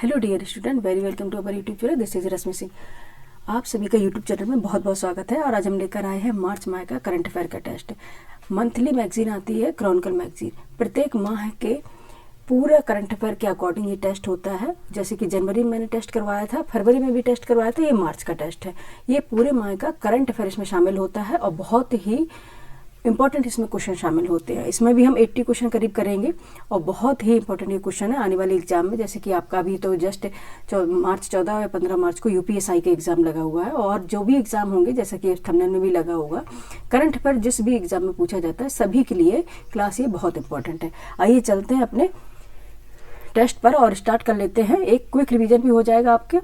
Hello dear student, very welcome to our YouTube channel. This is Rashmi Singh. आप सभी का YouTube channel में बहुत बहुत स्वागत है। और आज हम लेकर आए हैं मार्च माह का करंट अफेयर का टेस्ट। मंथली मैगजीन आती है क्रॉनिकल मैगजीन। प्रत्येक माह के पूरा करंट अफेयर के अकॉर्डिंग ये टेस्ट होता है। जैसे कि जनवरी में मैंने टेस्ट करवाया था, फरवरी में भी टेस्ट करवाया था, ये मार्च का टेस्ट है। ये पूरे माह का करंट अफेयर इसमें शामिल होता है और बहुत ही इंपॉर्टेंट इसमें क्वेश्चन शामिल होते हैं। इसमें भी हम 80 क्वेश्चन करीब करेंगे और बहुत ही इंपॉर्टेंट ये क्वेश्चन है आने वाले एग्जाम में। जैसे कि आपका अभी तो जस्ट मार्च 14 या 15 मार्च को यूपीएसआई का एग्जाम लगा हुआ है और जो भी एग्जाम होंगे, जैसा कि थंबनेल में भी लगा होगा, करंट अफेयर जिस भी एग्जाम में पूछा जाता है सभी के लिए क्लास ये बहुत इंपॉर्टेंट है। आइए चलते हैं अपने टेस्ट पर और स्टार्ट कर लेते हैं। एक क्विक रिवीजन भी हो जाएगा आपके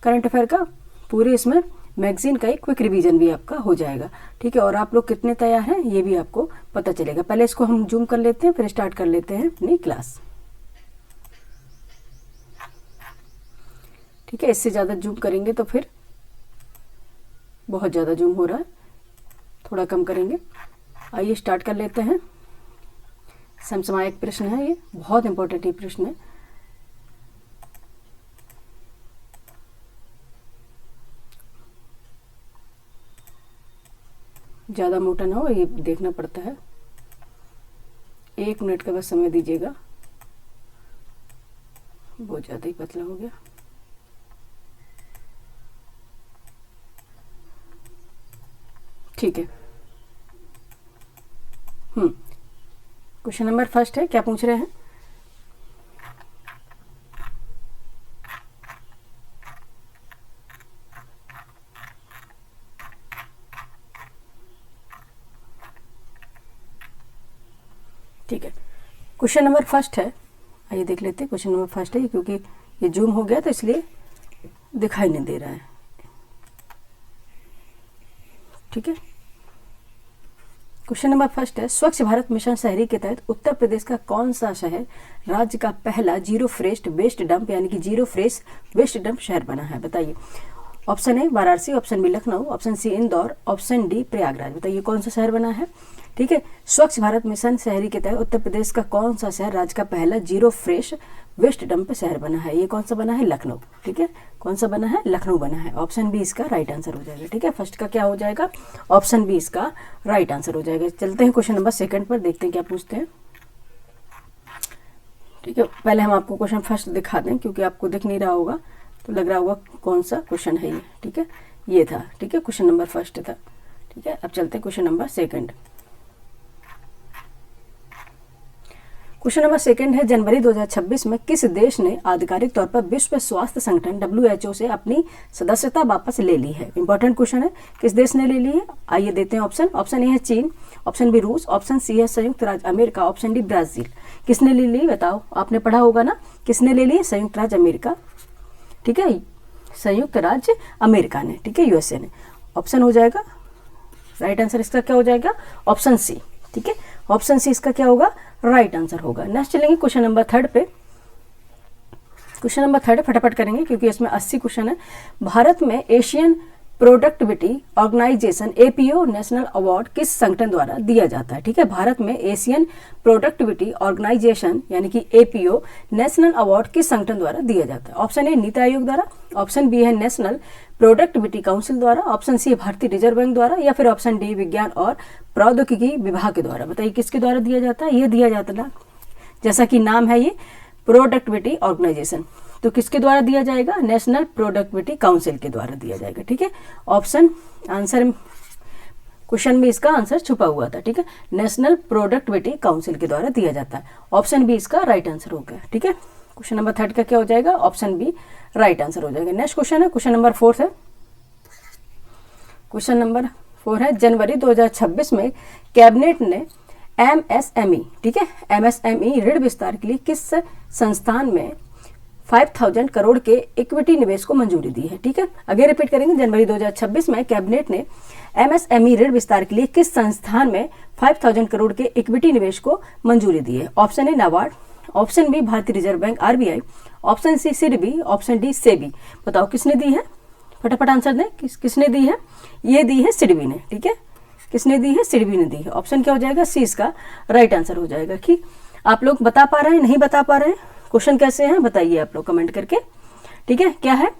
करंट अफेयर का, पूरे इसमें मैगजीन का एक क्विक रिवीजन भी आपका हो जाएगा। ठीक है, और आप लोग कितने तैयार हैं ये भी आपको पता चलेगा। पहले इसको हम जूम कर लेते हैं, फिर स्टार्ट कर लेते हैं अपनी क्लास। ठीक है, इससे ज़्यादा जूम करेंगे तो फिर बहुत ज़्यादा जूम हो रहा है, थोड़ा कम करेंगे। आइए स्टार्ट कर लेते हैं। समसामयिक प्रश्न है, ये बहुत इंपॉर्टेंट ये प्रश्न है। ज़्यादा मोटा ना हो, ये देखना पड़ता है। 1 मिनट का बस समय दीजिएगा, बहुत ज़्यादा ही पतला हो गया। ठीक है। क्वेश्चन नंबर फर्स्ट है, क्या पूछ रहे हैं? ठीक है, क्वेश्चन नंबर फर्स्ट है। आइए देख लेते हैं। क्वेश्चन नंबर फर्स्ट है, क्योंकि ये जूम हो गया तो इसलिए दिखाई नहीं दे रहा है। ठीक है, क्वेश्चन नंबर फर्स्ट है, स्वच्छ भारत मिशन शहरी के तहत उत्तर प्रदेश का कौन सा शहर राज्य का पहला जीरो फ्रेस्ट वेस्ट डंप यानी कि जीरो फ्रेश वेस्ट डंप शहर बना है? बताइए। Option A Varanasi, option B Lucknow, option C Indore, option D Prayagraj. बताइए कौन सा शहर बना है। ठीक है, स्वच्छ भारत मिशन शहरी के तहत उत्तर प्रदेश का कौन सा शहर राज्य का पहला जीरो फ्रेश वेस्ट डंप शहर बना है? ये कौन सा बना है? लखनऊ। ठीक है, कौन सा बना है? लखनऊ बना है। ऑप्शन बी इसका राइट आंसर हो जाएगा। ठीक है, फर्स्ट का क्या हो जाएगा? ऑप्शन बी इसका राइट आंसर हो जाएगा। चलते हैं क्वेश्चन नंबर सेकंड पर, देखते हैं क्या पूछते हैं। ठीक है, पहले हम आपको क्वेश्चन फर्स्ट दिखा दें, क्योंकि आपको दिख नहीं रहा होगा तो लग रहा होगा कौन सा क्वेश्चन है ये। ठीक है, ये था। ठीक है, क्वेश्चन नंबर फर्स्ट था। ठीक है, अब चलते हैं question number second. Question number second है, जनवरी 2026 में किस देश ने आधिकारिक तौर पर विश्व स्वास्थ्य संगठन WHO से अपनी सदस्यता वापस ले ली है? इंपॉर्टेंट क्वेश्चन है, किस देश ने ले ली है? आइए देते हैं ऑप्शन। ऑप्शन ए है चीन, ऑप्शन बी रूस, ऑप्शन सी है संयुक्त राज्य अमेरिका, ऑप्शन डी ब्राजील। किसने ले ली बताओ? आपने पढ़ा होगा ना, किसने ले ली? संयुक्त राज्य अमेरिका। ठीक है, संयुक्त राज्य अमेरिका ने। ठीक है, USA ने। ऑप्शन हो जाएगा राइट आंसर इसका क्या हो जाएगा? Option C. ठीक है, ऑप्शन सी इसका क्या होगा? राइट आंसर होगा। नेक्स्ट चलेंगे क्वेश्चन नंबर थर्ड पे। क्वेश्चन नंबर थर्ड फटाफट करेंगे क्योंकि इसमें 80 क्वेश्चन है। भारत में Asian productivity organisation APO national award किस संगठन द्वारा दिया जाता है? ठीक है, भारत में एशियन प्रोडक्टिविटी ऑर्गेनाइजेशन यानी कि APO नेशनल अवार्ड किस संगठन द्वारा दिया जाता है? ऑप्शन ए नीति आयोग द्वारा, ऑप्शन बी है नेशनल प्रोडक्टिविटी काउंसिल द्वारा, ऑप्शन सी भारतीय रिजर्व बैंक द्वारा, या फिर ऑप्शन डी विज्ञान और प्रौद्योगिकी विभाग के द्वारा। बताइए किसके द्वारा दिया जाता है? ये दिया जाता है, जैसा कि नाम है ये प्रोडक्टिविटी ऑर्गेनाइजेशन, तो किसके द्वारा दिया जाएगा? नेशनल प्रोडक्टिविटी काउंसिल के द्वारा दिया जाएगा। ठीक है, ऑप्शन आंसर क्वेश्चन में इसका आंसर छुपा हुआ था। ठीक है, नेशनल प्रोडक्टिविटी काउंसिल के द्वारा दिया जाता है। ऑप्शन बी इसका राइट आंसर हो गया। ठीक है, क्वेश्चन नंबर थर्ड का क्या हो जाएगा? ऑप्शन बी राइट आंसर हो जाएगा। नेक्स्ट क्वेश्चन है, क्वेश्चन नंबर फोर्थ है। क्वेश्चन नंबर 4 है, जनवरी 2026 में कैबिनेट ने MSME, ठीक है, MSME ऋण विस्तार के लिए किस संस्थान में 5000 करोड़ के इक्विटी निवेश को मंजूरी दी है? ठीक है, आगे रिपीट करेंगे। जनवरी 2026 में कैबिनेट ने MSME ऋण विस्तार के लिए किस संस्थान में 5000 करोड़ के इक्विटी निवेश को मंजूरी दी है? Option A NABARD, option B भारतीय reserve bank RBI, option C SIDBI, option D SEBI. बताओ किसने दी है? फटाफट आंसर दें। किसने दी है? ये दी है सिडबी ने। ठीक है, किसने दी है? सिडबी ने दी है। ऑप्शन क्या हो जाएगा? सी इसका राइट आंसर हो जाएगा। ठीक, आप लोग बता पा रहे हैं, नहीं बता पा रहे हैं? क्वेश्चन कैसे हैं बताइए आप लोग कमेंट करके। ठीक है, क्या है,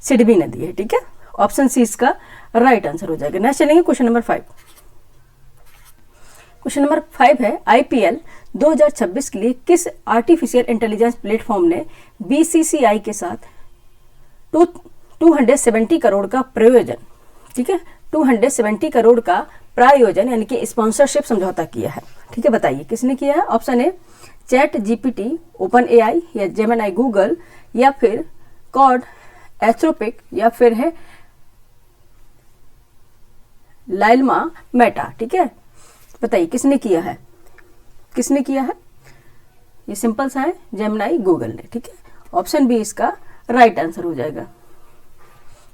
सिडबी नदी है। ठीक है, ऑप्शन सी इसका राइट आंसर हो जाएगा। नेक्स्ट चलेंगे क्वेश्चन नंबर 5। क्वेश्चन नंबर 5 है IPL 2026 के लिए किस आर्टिफिशियल इंटेलिजेंस प्लेटफॉर्म ने BCCI के साथ 270 करोड़ का प्रयोजन, ठीक है, 270 करोड़ का प्रायोजन यानी कि स्पॉन्सरशिप समझौता किया है। ठीक है, बताइए किसने किया है। Option a chat GPT open AI या जेमिनी गूगल या फिर कॉड एथ्रोपिक या फिर है लाइल्मा मेटा। ठीक है, बताइए किसने किया है, किसने किया है। ये सिंपल सा है, जेमिनी गूगल ने। ठीक है, ऑप्शन बी इसका राइट आंसर हो जाएगा।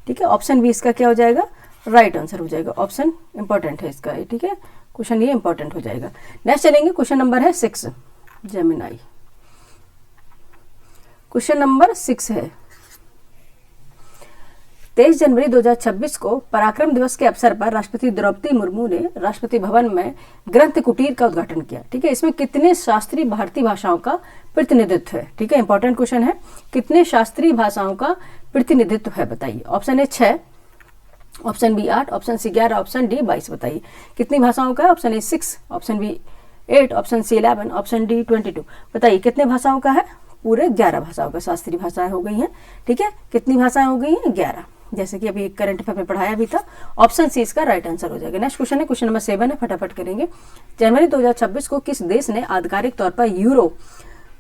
ठीक है, ऑप्शन बी इसका क्या हो जाएगा, राइट आंसर हो जाएगा। ऑप्शन इंपॉर्टेंट है इसका। ठीक है, क्वेश्चन ये इंपॉर्टेंट हो जाएगा। नेक्स्ट चलेंगे, क्वेश्चन नंबर है 6 जेमिनी। क्वेश्चन नंबर 6 है 23 जनवरी 2026 को पराक्रम दिवस के अवसर पर राष्ट्रपति द्रौपदी मुर्मू ने राष्ट्रपति भवन में ग्रंथ कुटीर का उद्घाटन किया। ठीक है, इसमें कितने शास्त्रीय भारतीय भाषाओं का प्रतिनिधित्व है। ठीक है, इंपॉर्टेंट क्वेश्चन है, कितने शास्त्रीय भाषाओं का प्रतिनिधित्व है, बताइए। Option A 6, option B 8, option C 11, option D 22। बताइए कितनी भाषाओं का है। Option A 6, option B 8, option C 11, option D 22। बताइए कितने भाषाओं का है, पूरे 11 भाषाओं का शास्त्रीय भाषाएं हो गई हैं। ठीक है, कितनी भाषाएं हो गई हैं, 11, जैसे कि अभी करंट अफेयर में पढ़ाया भी था। ऑप्शन सी इसका राइट आंसर हो जाएगा। नेक्स्ट क्वेश्चन है क्वेश्चन नंबर 7 है, फटाफट करेंगे। जनवरी 2026 को किस देश ने आधिकारिक तौर पर यूरो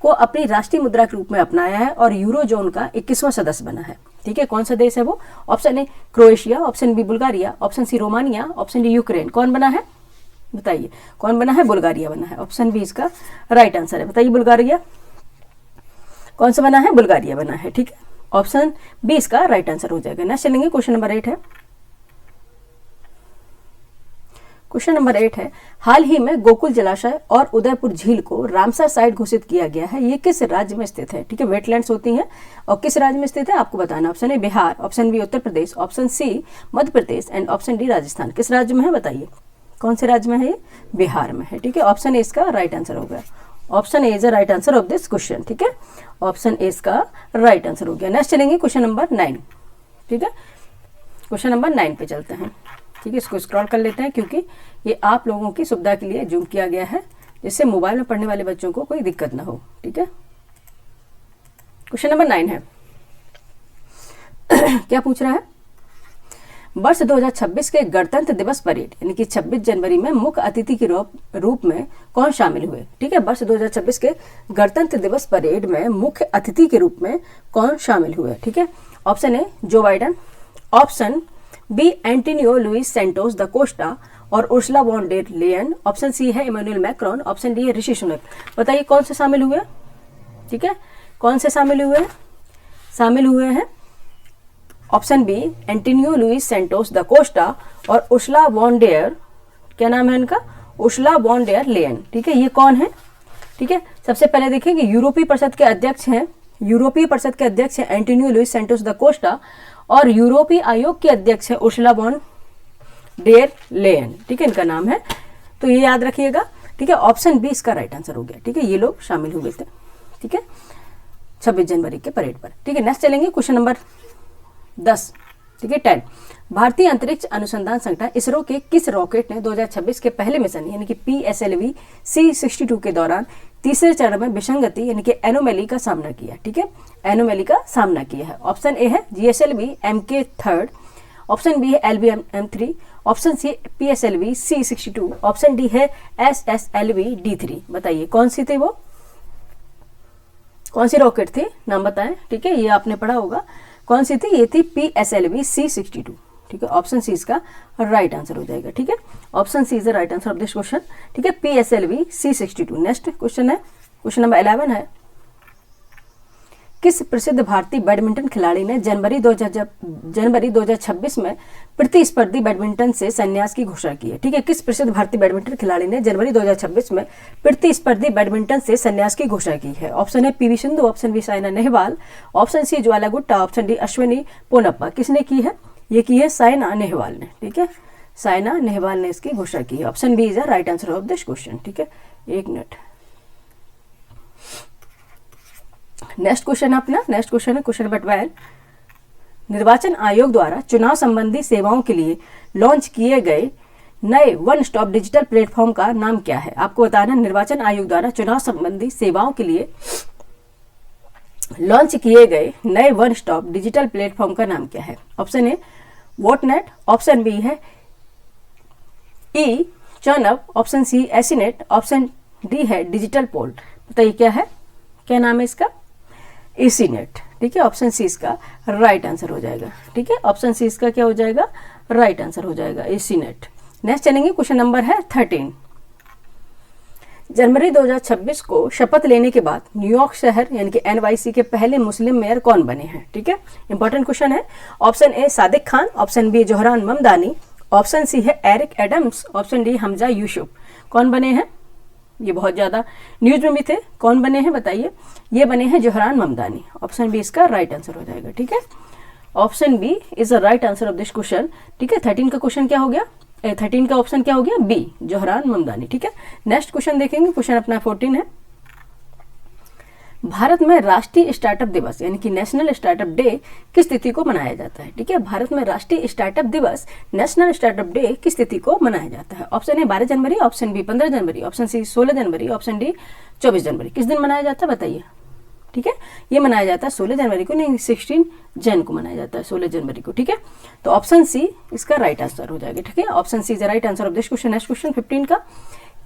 को अपनी राष्ट्रीय मुद्रा के रूप में अपनाया है और यूरो जोन का 21वां सदस्य बना है। ठीक है, कौन सा देश है वो। Option A Croatia, option B Bulgaria, option C Romania, option D Ukraine. कौन बना है, बताइए कौन बना है, बुल्गारिया बना है। ऑप्शन बी इसका राइट आंसर है। बताइए बुल्गारिया कौन सा बना है, बुल्गारिया बना है। ठीक है, ऑप्शन बी इसका राइट आंसर हो जाएगा। नेक्स्ट चलेंगे, क्वेश्चन नंबर 8 है। क्वेश्चन नंबर 8 है हाल ही में गोकुल जलाशय और उदयपुर झील को रामसर साइट घोषित किया गया है। ये किस राज्य में स्थित है। ठीक है, वेटलैंड्स होती हैं और किस राज्य में स्थित है आपको बताना। Option A Bihar, option B Uttar Pradesh, option C Madhya Pradesh and option D Rajasthan. किस राज्य में है, बताइए कौन से राज्य में है ये, बिहार में है। ठीक है, ऑप्शन ए इसका राइट आंसर होगा। Option A is the right answer of this question. ठीक है, ऑप्शन ए इसका राइट आंसर हो गया। नेक्स्ट चलेंगे क्वेश्चन नंबर 9। ठीक है, क्वेश्चन नंबर 9 पे चलते हैं। ठीक है, इसको स्क्रॉल कर लेते हैं क्योंकि ये आप लोगों की सुविधा के लिए जूम किया गया है, जिससे मोबाइल में पढ़ने वाले बच्चों को कोई दिक्कत ना हो। ठीक है, क्वेश्चन नंबर 9 है क्या पूछ रहा है, वर्ष 2026 के गणतंत्र दिवस परेड यानी कि 26 जनवरी में मुख्य अतिथि के रूप में कौन शामिल हुए। ठीक है, वर्ष 2026 के गणतंत्र दिवस परेड में मुख्य अतिथि के रूप में कौन शामिल हुए। ठीक है, option A Joe Biden, option B Antonio Luis Santos da Costa और Ursula von der Leyen, option C है इमैनुअल मैक्रोन, ऑप्शन डी है ऋषि सुनक। बताइए कौन से शामिल हुए। ठीक है, कौन से शामिल हुए, शामिल हुए हैं option B Antonio Luis Santos da Costa और उर्सुला वॉन डेर, क्या नाम है इनका, उर्सुला वॉन डेर लेयन। ठीक है, ये कौन है। ठीक है, सबसे पहले देखिए कि यूरोपीय परिषद के अध्यक्ष हैं, यूरोपीय परिषद के अध्यक्ष हैं Antonio Luis Santos da Costa और यूरोपीय आयोग के अध्यक्ष है उर्सुला वॉन डेर लेयन। ठीक है, इनका नाम है, तो ये याद रखिएगा। ठीक है, ऑप्शन बी इसका राइट आंसर हो गया। ठीक है, ये लोग शामिल हुए थे। ठीक है, 26 जनवरी के परेड पर। ठीक है, नेक्स्ट चलेंगे क्वेश्चन नंबर 10। ठीक है, 10 भारतीय अंतरिक्ष अनुसंधान संगठन इसरो के किस रॉकेट ने 2026 के पहले मिशन यानी कि PSLV C62 के दौरान तीसरे चरण में विसंगति यानी कि एनोमैली का सामना किया। ठीक है, एनोमैली का सामना किया है। ऑप्शन ए है GSLV MK3, ऑप्शन बी है LV M3, option C PSLV C62, option D है SSLV D3। बताइए कौन सी थी वो, कौन सी रॉकेट थी, नाम बताएं। ठीक है, ये आपने पढ़ा होगा, कौन सी थी, ये थी PSLV C62। ठीक है, ऑप्शन सी इसका राइट आंसर हो जाएगा। ठीक है, option C is the right answer of this question. ठीक है, PSLV C62। नेक्स्ट क्वेश्चन है क्वेश्चन नंबर 11 है किस प्रसिद्ध भारतीय बैडमिंटन खिलाड़ी ने जनवरी 2026 में प्रतिस्पर्धी बैडमिंटन से संन्यास की घोषणा की है। ठीक है, किस प्रसिद्ध भारतीय बैडमिंटन खिलाड़ी ने जनवरी 2026 में प्रतिस्पर्धी बैडमिंटन से संन्यास की घोषणा की है। ऑप्शन है PV Sindhu, option B Saina Nehwal, option C Jwala Gutta, option D Ashwini Ponnappa. किसने की है, ये की है साइना नेहवाल ने। ठीक है, साइना नेहवाल ने इसकी घोषणा की है। Option B is the right answer of this question. ठीक है, एक मिनट, नेक्स्ट क्वेश्चन अपना, नेक्स्ट क्वेश्चन है क्वेश्चन नंबर 12। निर्वाचन आयोग द्वारा चुनाव संबंधी सेवाओं के लिए लॉन्च किए गए नए वन स्टॉप डिजिटल प्लेटफॉर्म का नाम क्या है? आपको बताना, निर्वाचन आयोग द्वारा चुनाव संबंधी सेवाओं के लिए लॉन्च किए गए नए वन स्टॉप डिजिटल प्लेटफॉर्म का नाम क्या है? ऑप्शन ए वोटनेट, ऑप्शन बी है ई चुनाव, ऑप्शन सी एसीनेट, ऑप्शन डी है डिजिटल पोल। बताइए क्या है, क्या नाम है इसका? एसीनेट। ठीक है, ऑप्शन सी इसका राइट आंसर हो जाएगा। ठीक है, ऑप्शन सी इसका क्या हो जाएगा? राइट आंसर हो जाएगा, एसीनेट। नेक्स्ट चलेंगे, क्वेश्चन नंबर है 13। जनवरी 2026 को शपथ लेने के बाद न्यूयॉर्क शहर यानी कि NYC के पहले मुस्लिम मेयर कौन बने हैं? ठीक है, इंपॉर्टेंट क्वेश्चन है। Option A Sadiq Khan, option B Zohran Mamdani, option C है Eric Adams, option D Humza Yousaf. कौन बने हैं? ये बहुत ज्यादा न्यूज में भी थे। कौन बने हैं बताइए? ये बने हैं जोहरान ममदानी। ऑप्शन बी इसका राइट आंसर हो जाएगा। ठीक है, option B is the right answer of this question. ठीक है, 13 का क्वेश्चन क्या हो गया? 13 का ऑप्शन क्या हो गया? बी, जोहरान ममदानी। ठीक है, नेक्स्ट क्वेश्चन देखेंगे, क्वेश्चन अपना 14 है। भारत में राष्ट्रीय स्टार्टअप दिवस यानी कि नेशनल स्टार्टअप डे किस तिथि को मनाया जाता है? ठीक है, भारत में राष्ट्रीय स्टार्टअप दिवस नेशनल स्टार्टअप डे किस तिथि को मनाया जाता है? ऑप्शन ए 12 जनवरी, ऑप्शन बी 15 जनवरी, ऑप्शन सी 16 जनवरी, ऑप्शन डी 24 जनवरी। किस दिन मनाया जाता है बताइए? ठीक है, ये मनाया जाता है 16 जनवरी को, नहीं 16 जन को मनाया जाता है, 16 जनवरी को। ठीक है, तो ऑप्शन सी इसका राइट आंसर हो जाएगा। ठीक है, option C is the right answer of this question. Next question 15 का।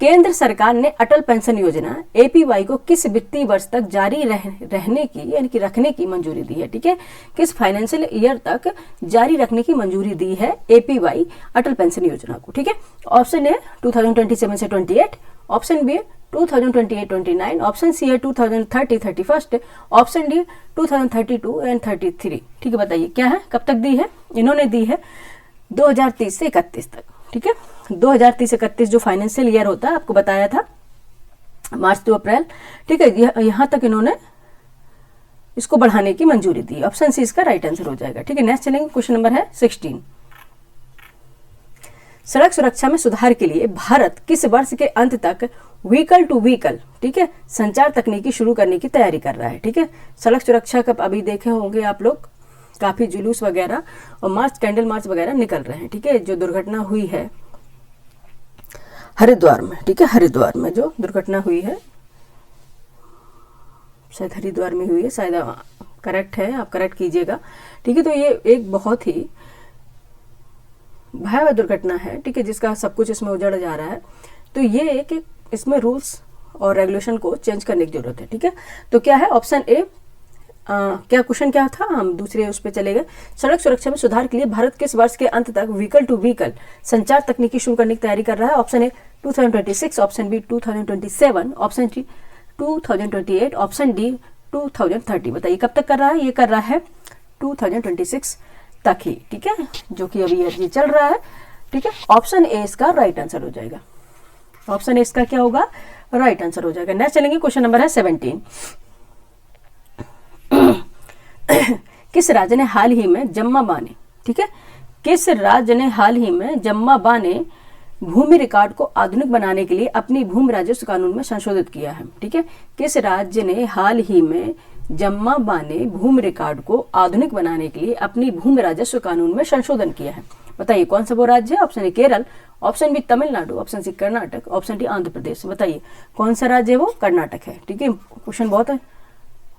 केंद्र सरकार ने अटल पेंशन योजना APY को किस वित्तीय वर्ष तक जारी रहने की यानी कि रखने की मंजूरी दी है? ठीक है, किस फाइनेंशियल ईयर तक जारी रखने की मंजूरी दी है APY अटल पेंशन योजना को? ठीक है, ऑप्शन ए 2027 से 28, ऑप्शन बी 2028-29, ऑप्शन सी है 2030-31, ऑप्शन डी 2032 एंड 33। ठीक है, बताइए क्या है, कब तक दी है? इन्होंने दी है 2030 से 31 तक। ठीक है, 2030 से 31 जो फाइनेंशियल ईयर होता है, आपको बताया था मार्च टू अप्रैल। ठीक है, यहां तक इन्होंने इसको बढ़ाने की मंजूरी दी। ऑप्शन सी इसका राइट आंसर हो जाएगा। ठीक है, नेक्स्ट चलेंगे, क्वेश्चन नंबर है 16। सड़क सुरक्षा में सुधार के लिए भारत किस वर्ष के अंत तक व्हीकल टू व्हीकल, ठीक है, संचार तकनीकी शुरू करने की तैयारी कर रहा है? ठीक है, सड़क सुरक्षा का अभी देखे होंगे आप लोग, काफी जुलूस वगैरह और मार्च, कैंडल मार्च वगैरह निकल रहे हैं। ठीक है, जो दुर्घटना हुई है हरिद्वार में, ठीक है, हरिद्वार में जो दुर्घटना हुई है, शायद हरिद्वार में हुई है, शायद करेक्ट है, आप करेक्ट कीजिएगा। ठीक है, तो ये एक बहुत ही भयावह दुर्घटना है। ठीक है, जिसका सब कुछ इसमें उजड़ जा रहा है। तो ये एक इसमें रूल्स और रेगुलेशन को चेंज करने की जरूरत है। ठीक है, तो क्या है ऑप्शन ए, क्या क्वेश्चन क्या था, हम दूसरे उस पर चले गए। सड़क सुरक्षा में सुधार के लिए भारत किस वर्ष के अंत तक व्हीकल टू व्हीकल संचार तकनीकी शुरू करने की तैयारी कर रहा है? Option A 2026, option B 2027, option C 2028, option D 2030। बताइए कब तक कर रहा है? ये कर रहा है 2026 तक ही। ठीक है, जो कि अभी ये चल रहा है। ठीक है, ऑप्शन ए इसका राइट आंसर हो जाएगा। ऑप्शन ए इसका क्या होगा? राइट आंसर हो जाएगा। नेक्स्ट चलेंगे, क्वेश्चन नंबर है 17। किस राज्य ने हाल ही में जम्मा बाने, ठीक है, किस राज्य ने हाल ही में जम्मा बाने भूमि रिकॉर्ड को आधुनिक बनाने के लिए अपनी भूमि राजस्व कानून में संशोधित किया है? ठीक है, किस राज्य ने हाल ही में जम्मा बाने भूमि रिकॉर्ड को आधुनिक बनाने के लिए अपनी भूमि राजस्व कानून में संशोधन किया है? बताइए कौन सा वो राज्य है? Option A Kerala, option B Tamil Nadu, option C Karnataka, option D Andhra Pradesh. बताइए कौन सा राज्य है वो? कर्नाटक है। ठीक है, क्वेश्चन बहुत है,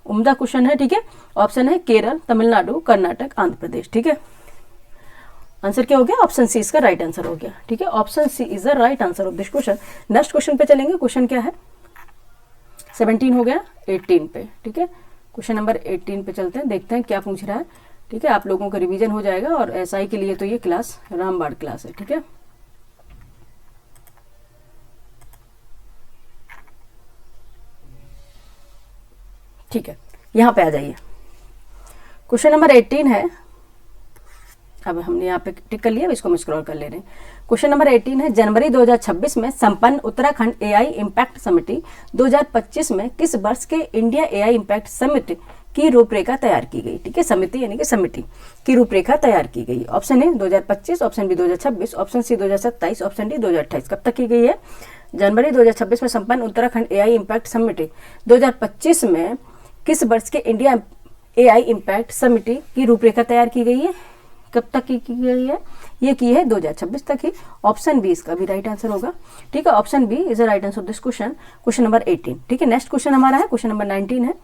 उम्दा क्वेश्चन है। ठीक है, ऑप्शन है केरल, तमिलनाडु, कर्नाटक, आंध्र प्रदेश। ठीक है, आंसर क्या हो गया? ऑप्शन सी इसका राइट आंसर हो गया। ठीक है, option C is the right answer of this question. Next question पे चलेंगे। क्वेश्चन क्या है? 17 हो गया, 18 पे। ठीक है, क्वेश्चन नंबर 18 पे चलते हैं, देखते हैं क्या पूछ रहा है। ठीक है, आप लोगों का रिवीजन हो जाएगा और एसआई के लिए तो ये क्लास रामबाण क्लास है। ठीक है, ठीक है, यहां पे आ जाइए। क्वेश्चन नंबर 18 है, अब हमने यहाँ पे टिक कर लिया, इसको हम स्क्रॉल कर ले रहे हैं। क्वेश्चन नंबर 18 है, जनवरी 2026 में संपन्न उत्तराखंड AI इम्पैक्ट समिति 2025 में किस वर्ष के इंडिया AI इम्पैक्ट समिट की रूपरेखा तैयार की गई? ठीक है, समिति यानी कि समिति की रूपरेखा तैयार की गई। Option A 2025, option B 2026, option C 2027, option D 2028। कब तक की गई है? जनवरी 2026 में संपन्न उत्तराखंड AI इम्पैक्ट समिट 2025 में किस वर्ष के इंडिया AI इम्पैक्ट समिट की रूपरेखा तैयार की गई है? कब तक की गई है? ये की है 2026 तक ही। ऑप्शन बी इसका भी राइट आंसर होगा। ठीक है, option B is the right answer of this question, question number 18। ठीक है, नेक्स्ट क्वेश्चन हमारा है क्वेश्चन नंबर 19 है।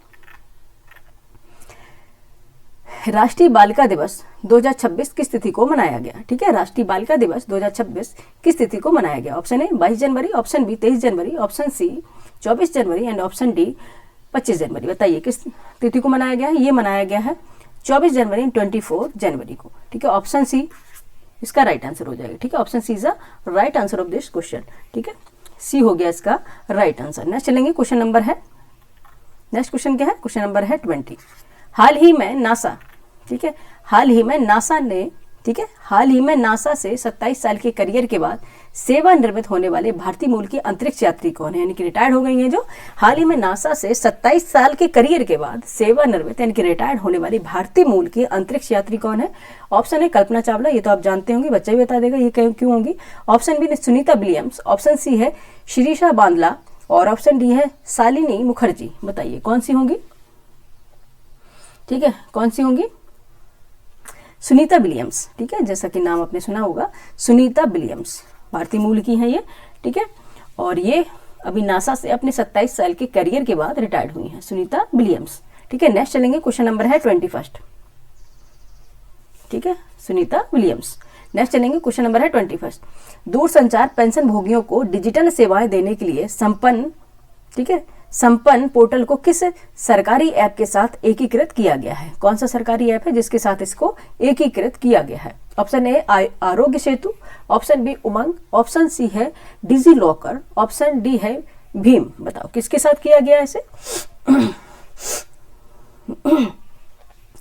राष्ट्रीय बालिका दिवस 2026 किस तिथि को मनाया गया? ठीक है, राष्ट्रीय बालिका दिवस 2026 किस तिथि को मनाया गया? ऑप्शन ए 22 जनवरी, ऑप्शन बी 23 जनवरी, ऑप्शन सी 24 जनवरी एंड ऑप्शन डी 25 जनवरी। बताइए किस तिथि को मनाया गया है? ये मनाया गया है 24 जनवरी एंड 24 जनवरी को। ठीक है, ऑप्शन सी इसका राइट आंसर हो जाएगा। ठीक है, option C is the right answer of this question. ठीक है, सी हो गया इसका राइट आंसर। नेक्स्ट चलेंगे, क्वेश्चन नंबर है, नेक्स्ट क्वेश्चन क्या है? क्वेश्चन नंबर है 20। हाल ही में नासा, ठीक है, हाल ही में नासा ने, ठीक है, हाल ही में नासा से 27 साल के करियर के बाद सेवानिवृत्त होने वाले भारतीय मूल की अंतरिक्ष यात्री कौन है? यानी कि रिटायर्ड हो गई हैं जो। हाल ही में नासा से 27 साल के करियर के बाद सेवानिवृत्त यानी कि रिटायर्ड होने वाली भारतीय मूल की अंतरिक्ष यात्री कौन है? ऑप्शन ए कल्पना चावला, ये तो आप जानते होंगे, बच्चा भी बता देगा ये क्यों होंगी। Option B Sunita Williams, option C है शिरीषा बांदला और ऑप्शन डी है शालिनी मुखर्जी। बताइए कौन सी होंगी? ठीक है, कौन सी होंगी? सुनीता विलियम्स। ठीक है, जैसा कि नाम आपने सुना होगा, सुनीता विलियम्स भारतीय मूल की हैं ये। ठीक है, और ये अभी नासा से अपने 27 साल के करियर के बाद रिटायर्ड हुई हैं, सुनीता विलियम्स। ठीक है, नेक्स्ट चलेंगे, क्वेश्चन नंबर है 21। ठीक है, सुनीता विलियम्स। नेक्स्ट चलेंगे, क्वेश्चन नंबर है 21। दूरसंचार पेंशन भोगियों को डिजिटल सेवाएं देने के लिए संपन्न, ठीक है, संपन्न पोर्टल को किस सरकारी ऐप के साथ एकीकृत किया गया है? कौन सा सरकारी ऐप है जिसके साथ इसको एकीकृत किया गया है? ऑप्शन ए आरोग्य सेतु, ऑप्शन बी उमंग, ऑप्शन सी है डिजी लॉकर, ऑप्शन डी है भीम। बताओ किसके साथ किया गया इसे?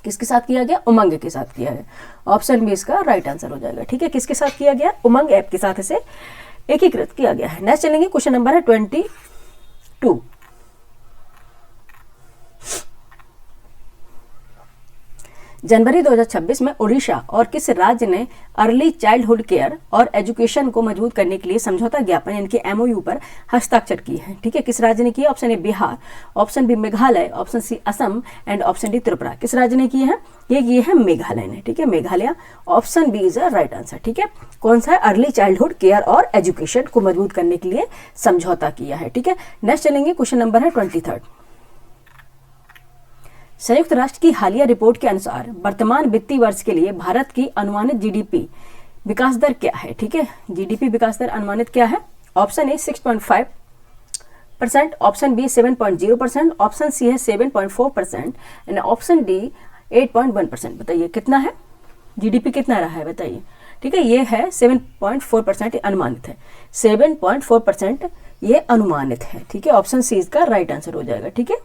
किसके साथ किया गया? उमंग के साथ किया है। ऑप्शन बी इसका राइट आंसर हो जाएगा। ठीक है, किसके साथ किया गया? उमंग ऐप के साथ इसे एकीकृत किया गया है। नेक्स्ट चलेंगे, क्वेश्चन नंबर है 22। जनवरी 2026 में ओडिशा और किस राज्य ने अर्ली चाइल्डहुड केयर और एजुकेशन को मजबूत करने के लिए समझौता ज्ञापन यानी कि MOU पर हस्ताक्षर किए हैं? ठीक है, किस राज्य ने किया? Option A Bihar, option B Meghalaya, option C Assam and option D Tripura. किस राज्य ने किए हैं? ये किए हैं मेघालय ने। ठीक है, Meghalaya. Option B is a right answer. ठीक है, कौन सा है? अर्ली चाइल्डहुड केयर और एजुकेशन को मजबूत करने के लिए समझौता किया है। ठीक है, नेक्स्ट चलेंगे, क्वेश्चन नंबर है 23। संयुक्त राष्ट्र की हालिया रिपोर्ट के अनुसार वर्तमान वित्तीय वर्ष के लिए भारत की अनुमानित GDP विकास दर क्या है? ठीक है, GDP विकास दर अनुमानित क्या है? Option A 6.5%, option B 7.0%, option C है 7.4% एंड ऑप्शन डी 8.1%। बताइए कितना है? GDP कितना रहा है बताइए? ठीक है, ये है 7.4% अनुमानित है, 7.4% ये अनुमानित है। ठीक है, ऑप्शन सी इसका राइट आंसर हो जाएगा। ठीक है,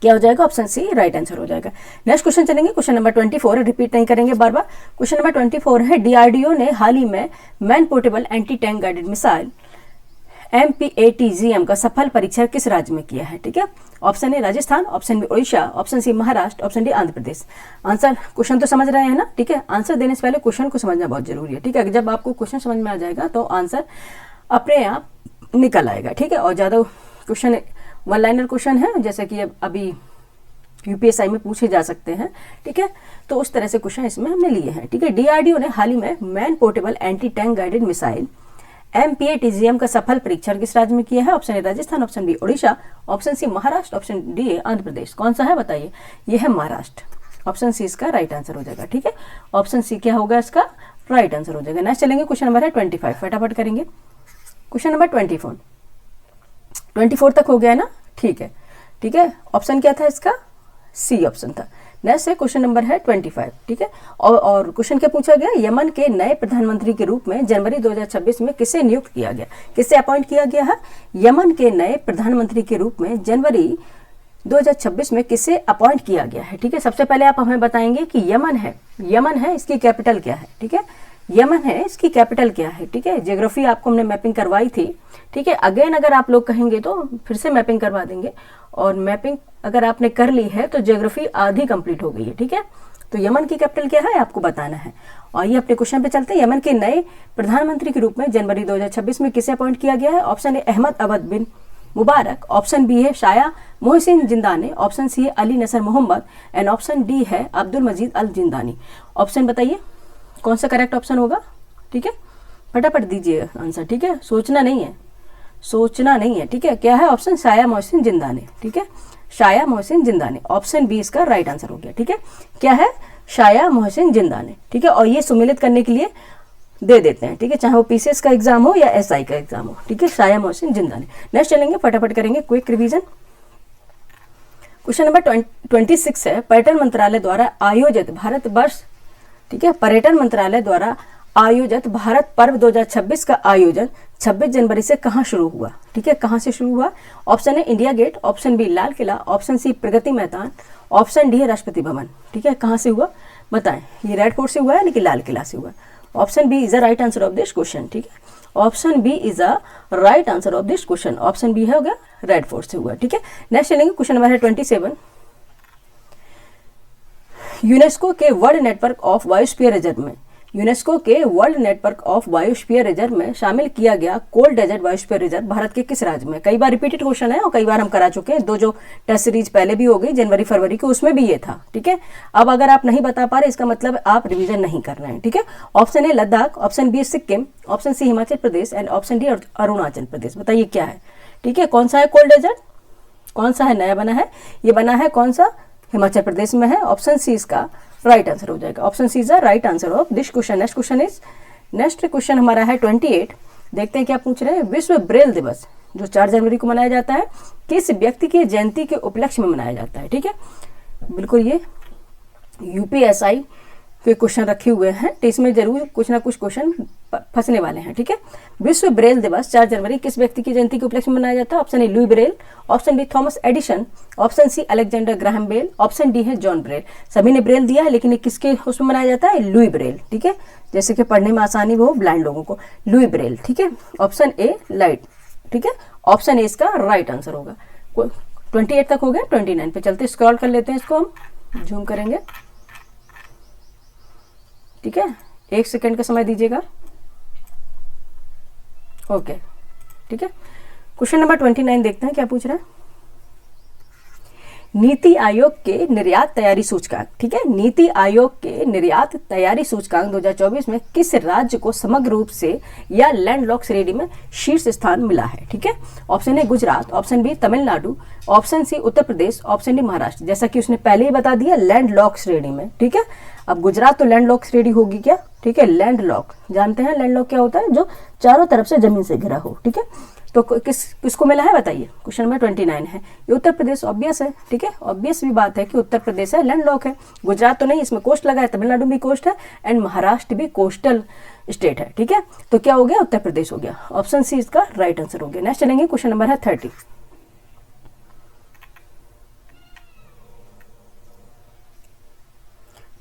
क्या हो जाएगा? ऑप्शन सी राइट आंसर हो जाएगा। नेक्स्ट क्वेश्चन चलेंगे, क्वेश्चन नंबर 24, रिपीट नहीं करेंगे बार बार। क्वेश्चन नंबर 24 है DRDO ने हाल ही में man portable anti tank guided missile MPATGM का सफल परीक्षण किस राज्य में किया है? ठीक है, option A Rajasthan, option B Orissa, option C Maharashtra, option D Andhra Pradesh. Answer question तो समझ रहे हैं ना? ठीक है, आंसर देने से पहले क्वेश्चन को समझना बहुत जरूरी है। ठीक है, जब आपको क्वेश्चन समझ में आ जाएगा तो आंसर अपने आप निकल आएगा। ठीक है, और ज्यादा क्वेश्चन वन लाइनर क्वेश्चन है जैसे कि अभी UPSI में पूछे जा सकते हैं। ठीक है, तो उस तरह से क्वेश्चन इसमें हमने लिए हैं। ठीक है, DRDO ने हाल ही में man portable anti tank guided missile MPATGM का सफल परीक्षण किस राज्य में किया है? Option A Rajasthan, option B Orissa, option C Maharashtra, option D Andhra Pradesh. कौन सा है बताइए? ये है महाराष्ट्र। ऑप्शन सी इसका राइट आंसर हो जाएगा। ठीक है, ऑप्शन सी क्या होगा? इसका राइट आंसर हो जाएगा। नेक्स्ट चलेंगे, क्वेश्चन नंबर है 25, फटाफट करेंगे। क्वेश्चन नंबर 24 तक हो गया ना? ठीक है, ठीक है, ऑप्शन क्या था इसका? सी ऑप्शन था। नेक्स्ट है क्वेश्चन नंबर है 25। ठीक है, और क्वेश्चन क्या पूछा गया? यमन के नए प्रधानमंत्री के रूप में जनवरी 2026 में किसे नियुक्त किया गया? किसे अपॉइंट किया गया है? यमन के नए प्रधानमंत्री के रूप में जनवरी 2026 में किसे अपॉइंट किया गया है? ठीक है, सबसे पहले आप हमें बताएंगे कि यमन है इसकी कैपिटल क्या है? ठीक है, यमन है इसकी कैपिटल क्या है? ठीक है, ज्योग्राफी आपको हमने मैपिंग करवाई थी। ठीक है, अगेन अगर आप लोग कहेंगे तो फिर से मैपिंग करवा देंगे, और मैपिंग अगर आपने कर ली है तो ज्योग्राफी आधी कंप्लीट हो गई है। ठीक है, तो यमन की कैपिटल क्या है आपको बताना है। और ये अपने क्वेश्चन पे चलते हैं। यमन के नए प्रधानमंत्री के रूप में जनवरी 2026 में किसे अपॉइंट किया गया है? Option A Ahmad Awad bin Mubarak, option B है Shaya Mohsin Zindani, option C है Ali Nasser Mohammed and option D है अब्दुल मजीद अल जिंदानी। ऑप्शन बताइए कौन सा करेक्ट ऑप्शन होगा। ठीक है, फटाफट दीजिए आंसर। ठीक है, सोचना नहीं है, सोचना नहीं है। ठीक है, क्या है ऑप्शन शाया मोहसिन जिंदानी। ठीक है, Shaya Mohsin Zindani, option B इसका राइट आंसर हो गया। ठीक है, क्या है शाया मोहसिन जिंदानी। ठीक है, और ये सुमिलित करने के लिए दे देते हैं। ठीक है, चाहे वो पीसीएस का एग्जाम हो या एसआई का एग्जाम हो। ठीक है, शाया मोहसिन जिंदानी। नेक्स्ट चलेंगे, फटाफट करेंगे क्विक रिवीजन। क्वेश्चन नंबर 26 है, पर्यटन मंत्रालय द्वारा आयोजित भारत वर्ष, ठीक है, पर्यटन मंत्रालय द्वारा आयोजित भारत पर्व 2026 का आयोजन 26 जनवरी से कहाँ शुरू हुआ। ठीक है, कहाँ से शुरू हुआ। ऑप्शन है India gate, option B Lal Qila, option C Pragati Maidan, option D है राष्ट्रपति भवन। ठीक है, कहाँ से हुआ बताएं। ये रेड फोर्ट से हुआ है, लेकिन लाल किला से हुआ। Option B is a right answer of this question. ठीक है, option B is a right answer of this question. Option B है हो गया रेड फोर्ट से हुआ। ठीक है, नेक्स्ट चलेंगे, क्वेश्चन नंबर है 27। यूनेस्को के world network of biosphere reserve में, यूनेस्को के world network of biosphere reserve में शामिल किया गया cold desert biosphere reserve Bharat के किस राज्य में। कई बार रिपीटेड क्वेश्चन है और कई बार हम करा चुके हैं। दो जो टेस्ट सीरीज पहले भी हो गई जनवरी फरवरी के, उसमें भी ये था। ठीक है, अब अगर आप नहीं बता पा रहे इसका मतलब आप रिवीजन नहीं कर रहे हैं। ठीक है, option A Ladakh, option B Sikkim, option C Himachal Pradesh and option D Arunachal Pradesh. बताइए क्या है। ठीक है, कौन सा है कोल्ड डेजर्ट, कौन सा है नया बना है, ये बना है कौन सा, हिमाचल प्रदेश में है। ऑप्शन सी इसका राइट आंसर हो जाएगा। Option C is the right answer of this question. Next question हमारा है 28। देखते हैं क्या पूछ रहे हैं। विश्व ब्रेल दिवस जो 4 जनवरी को मनाया जाता है किस व्यक्ति की जयंती के उपलक्ष्य में मनाया जाता है। ठीक है, बिल्कुल ये यूपीएसआई के क्वेश्चन रखे हुए हैं, तो इसमें जरूर कुछ ना कुछ क्वेश्चन फंसने वाले हैं। ठीक है, विश्व ब्रेल दिवस 4 जनवरी किस व्यक्ति की जयंती के उपलक्ष्य में मनाया जाता है। Option A Louis Braille, option B Thomas Edison, option C Alexander Graham Bell, option D है जॉन ब्रेल। सभी ने ब्रेल दिया है, लेकिन ये किसके उसमें मनाया जाता है, लुई ब्रेल। ठीक है, जैसे कि पढ़ने में आसानी हो ब्लाइंड लोगों को, लुई ब्रेल। ठीक है, ऑप्शन ए लाइट। ठीक है, ऑप्शन ए इसका राइट आंसर होगा। 28 तक हो गया, 29 पे चलते स्क्रॉल कर लेते हैं, इसको हम जूम करेंगे। ठीक है, 1 सेकंड का समय दीजिएगा। ओके, ठीक है, क्वेश्चन नंबर 29 देखते हैं क्या पूछ रहा है। नीति आयोग के निर्यात तैयारी सूचकांक, ठीक है, नीति आयोग के निर्यात तैयारी सूचकांक 2024 में किस राज्य को समग्र रूप से या लैंडलॉक श्रेणी में शीर्ष स्थान मिला है। ठीक है, option A Gujarat, option B Tamil Nadu, option C Uttar Pradesh, option D Maharashtra. जैसा कि उसने पहले ही बता दिया लैंडलॉक श्रेणी में। ठीक है, अब गुजरात तो लैंडलॉक श्रेणी होगी क्या। ठीक है, लैंडलॉक जानते हैं लैंडलॉक क्या होता है, जो चारों तरफ से जमीन से घिरा हो। ठीक है, तो किसको मिला है बताइए। क्वेश्चन नंबर 29 है, ये उत्तर प्रदेश ऑब्वियस है। ठीक है, ऑब्वियस भी बात है कि उत्तर प्रदेश है, लैंडलॉक है। गुजरात तो नहीं, इसमें कोस्ट लगा है, तमिलनाडु भी कोस्ट है एंड महाराष्ट्र भी कोस्टल स्टेट है। ठीक है, तो क्या हो गया, उत्तर प्रदेश हो गया। ऑप्शन सी इसका राइट आंसर हो गया। नेक्स्ट चलेंगे, क्वेश्चन नंबर है 30।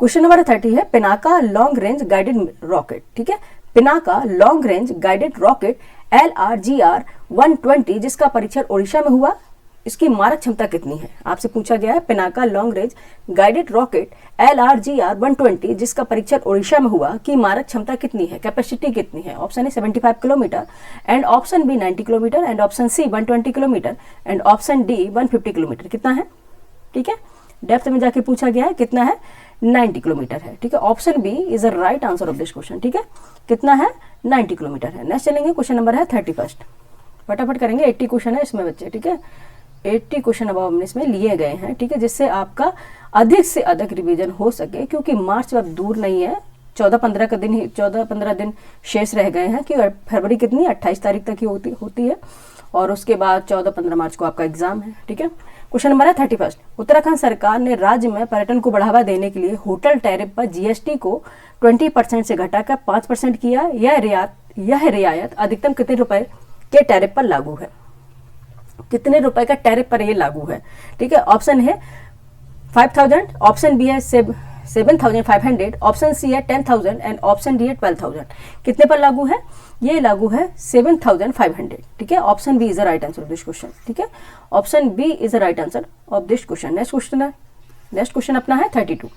क्वेश्चन नंबर 30 है, Pinaka long range guided rocket. ठीक है, Pinaka long range guided rocket LRGR 120 जिसका परीक्षण ओडिशा में हुआ, इसकी मारक क्षमता कितनी है। आपसे पूछा गया है Pinaka long range guided rocket LRGR 120 जिसका परीक्षण ओडिशा में हुआ की मारक क्षमता कितनी है, कैपेसिटी कितनी है। Option A 75 kilometre and option B 90 kilometre and option C 120 kilometre and option D 150 kilometre. कितना है, ठीक है, डेप्थ में जाके पूछा गया है, कितना है, 90 किलोमीटर है। ठीक है, option B is the right answer of this question. ठीक है, कितना है, 90 किलोमीटर है। नेक्स्ट चलेंगे, क्वेश्चन नंबर है 31। फटाफट करेंगे, 80 क्वेश्चन है इसमें बच्चे। ठीक है, 80 क्वेश्चन अब हमने इसमें लिए गए हैं। ठीक है, जिससे आपका अधिक से अधिक रिवीजन हो सके, क्योंकि मार्च अब दूर नहीं है, 14-15 दिन शेष रह गए हैं कि फरवरी कितनी 28 तारीख तक ही होती है और उसके बाद 14-15 मार्च को आपका एग्जाम है। ठीक है, क्वेश्चन नंबर है 31। उत्तराखंड सरकार ने राज्य में पर्यटन को बढ़ावा देने के लिए होटल टैरिफ पर GST को 20% से घटाकर 5% किया। यह रियायत अधिकतम कितने रुपए के टैरिफ पर लागू है, कितने रुपए का टैरिफ पर यह लागू है। ठीक है, ऑप्शन है 5000, ऑप्शन बी है 7500, ऑप्शन सी है 10000 एंड ऑप्शन डी है 12000। कितने पर लागू है, ये लागू है 7500। ठीक है, option B is the right answer of this question. ठीक है, option B is the right answer of this question. Next question अपना है 32।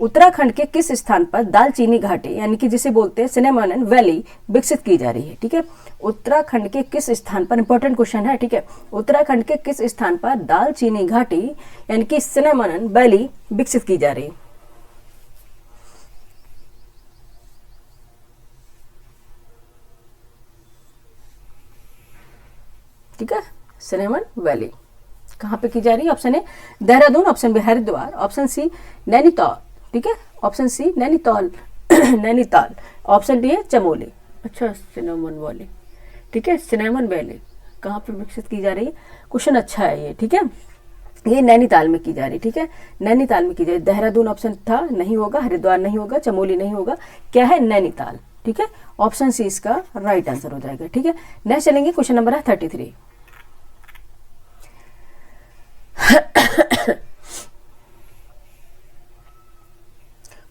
उत्तराखंड के किस स्थान पर दालचीनी घाटी यानी कि जिसे बोलते हैं सिनेमन वैली विकसित की जा रही है? ठीक है, उत्तराखंड के किस स्थान पर, इंपॉर्टेंट क्वेश्चन है, ठीक है, उत्तराखंड के किस स्थान पर दालचीनी घाटी यानी कि सिनेमन वैली विकसित की जा रही है? ठीक है, सिनेमन वैली कहाँ पे की जा रही है? Option A Dehradun, option B Haridwar, option C Nainital, ठीक है, option C Nainital Nainital, option D है चमोली। अच्छा, सिनेमन वैली, ठीक है, सिनेमन वैली कहाँ पे विकसित की जा रही है? क्वेश्चन अच्छा है ये, ठीक है, ये नैनीताल में की जा रही है, ठीक है, नैनीताल में की जा रही है। देहरादून ऑप्शन था, नहीं होगा, हरिद्वार नहीं होगा, चमोली नहीं होगा, क्या है? नैनीताल, ठीक है, ऑप्शन सी इसका राइट आंसर हो जाएगा। ठीक है, नेक्स्ट चलेंगे, क्वेश्चन नंबर है 33।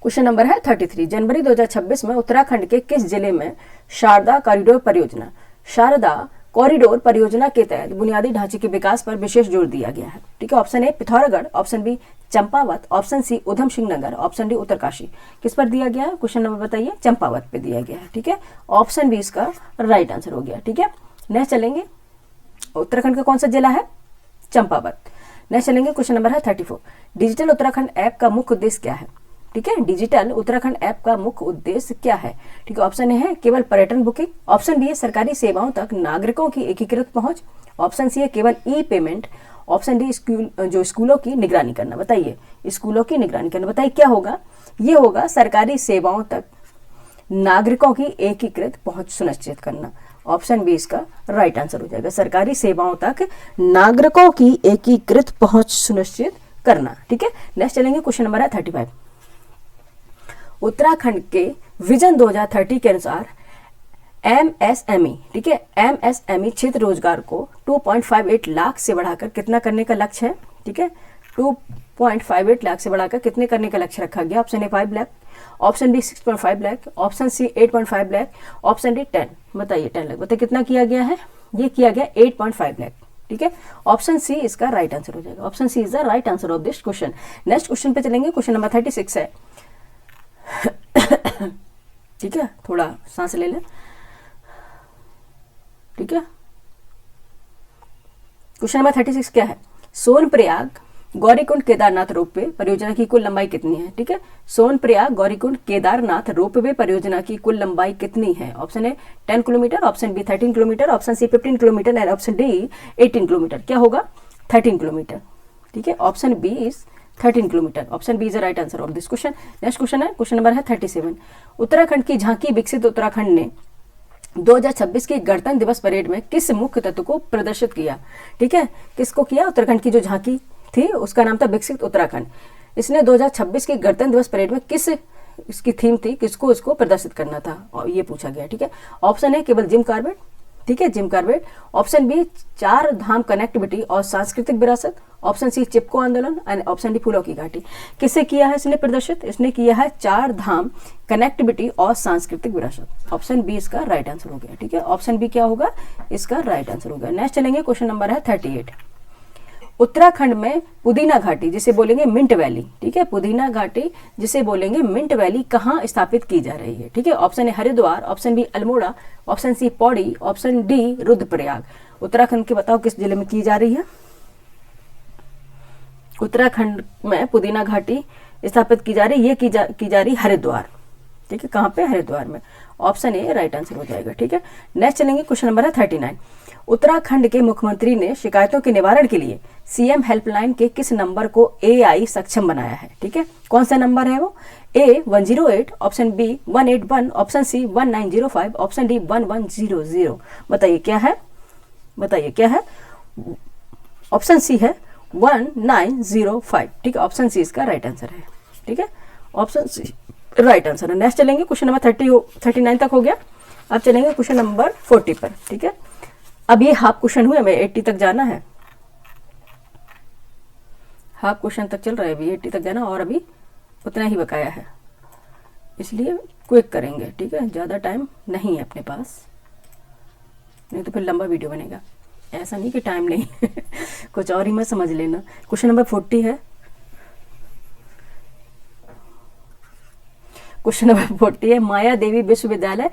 क्वेश्चन नंबर है 33। जनवरी 2026 में उत्तराखंड के किस जिले में शारदा कॉरिडोर परियोजना के तहत बुनियादी ढांचे के विकास पर विशेष जोर दिया गया है? ठीक है, option A Pithoragarh, option B Champawat, option C Udham Singh Nagar, option D Uttarkashi. किस पर दिया गया है? क्वेश्चन नंबर बताइए। चंपावत पे दिया गया है, ठीक है, ऑप्शन बी इसका राइट आंसर हो गया। ठीक है, नेक्स्ट चलेंगे, उत्तराखंड का कौन सा जिला है? चंपावत। नेक्स्ट चलेंगे, क्वेश्चन नंबर है 34। डिजिटल उत्तराखंड ऐप का मुख्य उद्देश्य क्या है? ठीक है, डिजिटल उत्तराखंड ऐप का मुख्य उद्देश्य क्या है? ठीक है, ऑप्शन ए है केवल पर्यटन बुकिंग, ऑप्शन बी है सरकारी सेवाओं तक नागरिकों की एकीकृत पहुंच, ऑप्शन सी है केवल ई पेमेंट, ऑप्शन डी स्कूलों की निगरानी करना। बताइए, स्कूलों की निगरानी करना, बताइए क्या होगा? ये होगा सरकारी सेवाओं तक नागरिकों की एकीकृत पहुंच सुनिश्चित करना। ऑप्शन बी इसका राइट आंसर हो जाएगा, सरकारी सेवाओं तक नागरिकों की एकीकृत पहुंच सुनिश्चित करना। ठीक है, नेक्स्ट चलेंगे, क्वेश्चन नंबर है 35। उत्तराखंड के विजन 2030 के अनुसार एमएसएमई, ठीक है, एमएसएमई क्षेत्र रोजगार को 2.58 लाख से बढ़ाकर कितना करने का लक्ष्य है? ठीक है, 2.58 लाख से बढ़ाकर कितने करने का लक्ष्य रखा गया? Option A 5 lakh, option B 6.5 lakh, option C 8.5 lakh, option D 10। बताइए 10 लाख, बताइए कितना किया गया है? ये किया गया 8.5 लाख। ठीक है, ऑप्शन सी इसका राइट आंसर हो जाएगा, option C is the right answer of this question. Next question पे चलेंगे, क्वेश्चन नंबर 36 है। ठीक है, थोड़ा सांस ले लें। ठीक है, क्वेश्चन नंबर 36 क्या है? सोनप्रयाग गौरीकुंड केदारनाथ रोपवे परियोजना की कुल लंबाई कितनी है? ठीक है, सोनप्रयाग गौरीकुंड केदारनाथ रोपवे परियोजना की कुल लंबाई कितनी है? Option A 10 kilometre, option B 13 kilometre, option C 15 kilometre and option D 18 kilometre. क्या होगा? 13 किलोमीटर। ठीक है, option B is 13 kilometre, option B is the right answer of this question. Next question है, क्वेश्चन नंबर है 37। उत्तराखंड की झांकी विकसित उत्तराखंड ने 2026 की गणतंत्र दिवस परेड में किस मुख्य तत्व को प्रदर्शित किया? ठीक है, किसको किया? उत्तराखंड की जो झांकी थी उसका नाम था विकसित उत्तराखंड। इसने 2026 की गणतंत्र दिवस परेड में किस इसकी थीम थी, किसको इसको प्रदर्शित करना था, और ये पूछा गया। ठीक है, ऑप्शन है केवल जिम कार्बेट, ठीक है, जिम कार्बेट, ऑप्शन बी 4 धाम कनेक्टिविटी और सांस्कृतिक विरासत, ऑप्शन सी चिपको आंदोलन एंड ऑप्शन डी फूलों की घाटी। किससे किया है इसने प्रदर्शित? इसने किया है 4 धाम कनेक्टिविटी और सांस्कृतिक विरासत। ऑप्शन बी इसका राइट आंसर हो गया। ठीक है, ऑप्शन बी क्या होगा? इसका राइट आंसर हो गया। नेक्स्ट चलेंगे, क्वेश्चन नंबर है 38। उत्तराखंड में पुदीना घाटी जिसे बोलेंगे मिंट वैली, ठीक है, पुदीना घाटी जिसे बोलेंगे मिंट वैली कहाँ स्थापित की जा रही है? ठीक है, option A Haridwar, option B Almora, option C Pauri, option D Rudraprayag. Uttarakhand के बताओ किस जिले में की जा रही है? उत्तराखंड में पुदीना घाटी स्थापित की जा रही है, ये की जा रही हरिद्वार। ठीक है, कहाँ पे? हरिद्वार में। ऑप्शन ए राइट आंसर हो जाएगा। ठीक है, नेक्स्ट चलेंगे, क्वेश्चन नंबर है 39। उत्तराखंड के मुख्यमंत्री ने शिकायतों के निवारण के लिए सीएम हेल्पलाइन के किस नंबर को एआई सक्षम बनाया है? ठीक है, कौन सा नंबर है वो? A 108, option B 181, option C 1905, option D 1100। बताइए क्या है? बताइए क्या है? ऑप्शन सी है 1905। ठीक है, ऑप्शन सी इसका राइट आंसर है। ठीक है, ऑप्शन सी राइट आंसर है। नेक्स्ट चलेंगे, क्वेश्चन नंबर 39 तक हो गया। अब चलेंगे क्वेश्चन नंबर 40 पर। ठीक है, अब ये हाफ क्वेश्चन हुए, हमें 80 तक जाना है, हाफ क्वेश्चन तक चल रहा है, अभी 80 तक जाना और अभी उतना ही बकाया है, इसलिए क्विक करेंगे। ठीक है, ज़्यादा टाइम नहीं है अपने पास, नहीं तो फिर लंबा वीडियो बनेगा। ऐसा नहीं कि टाइम नहीं कुछ और ही मत समझ लेना। क्वेश्चन नंबर 40 है, क्वेश्चन नंबर 40 है, माया देवी विश्वविद्यालय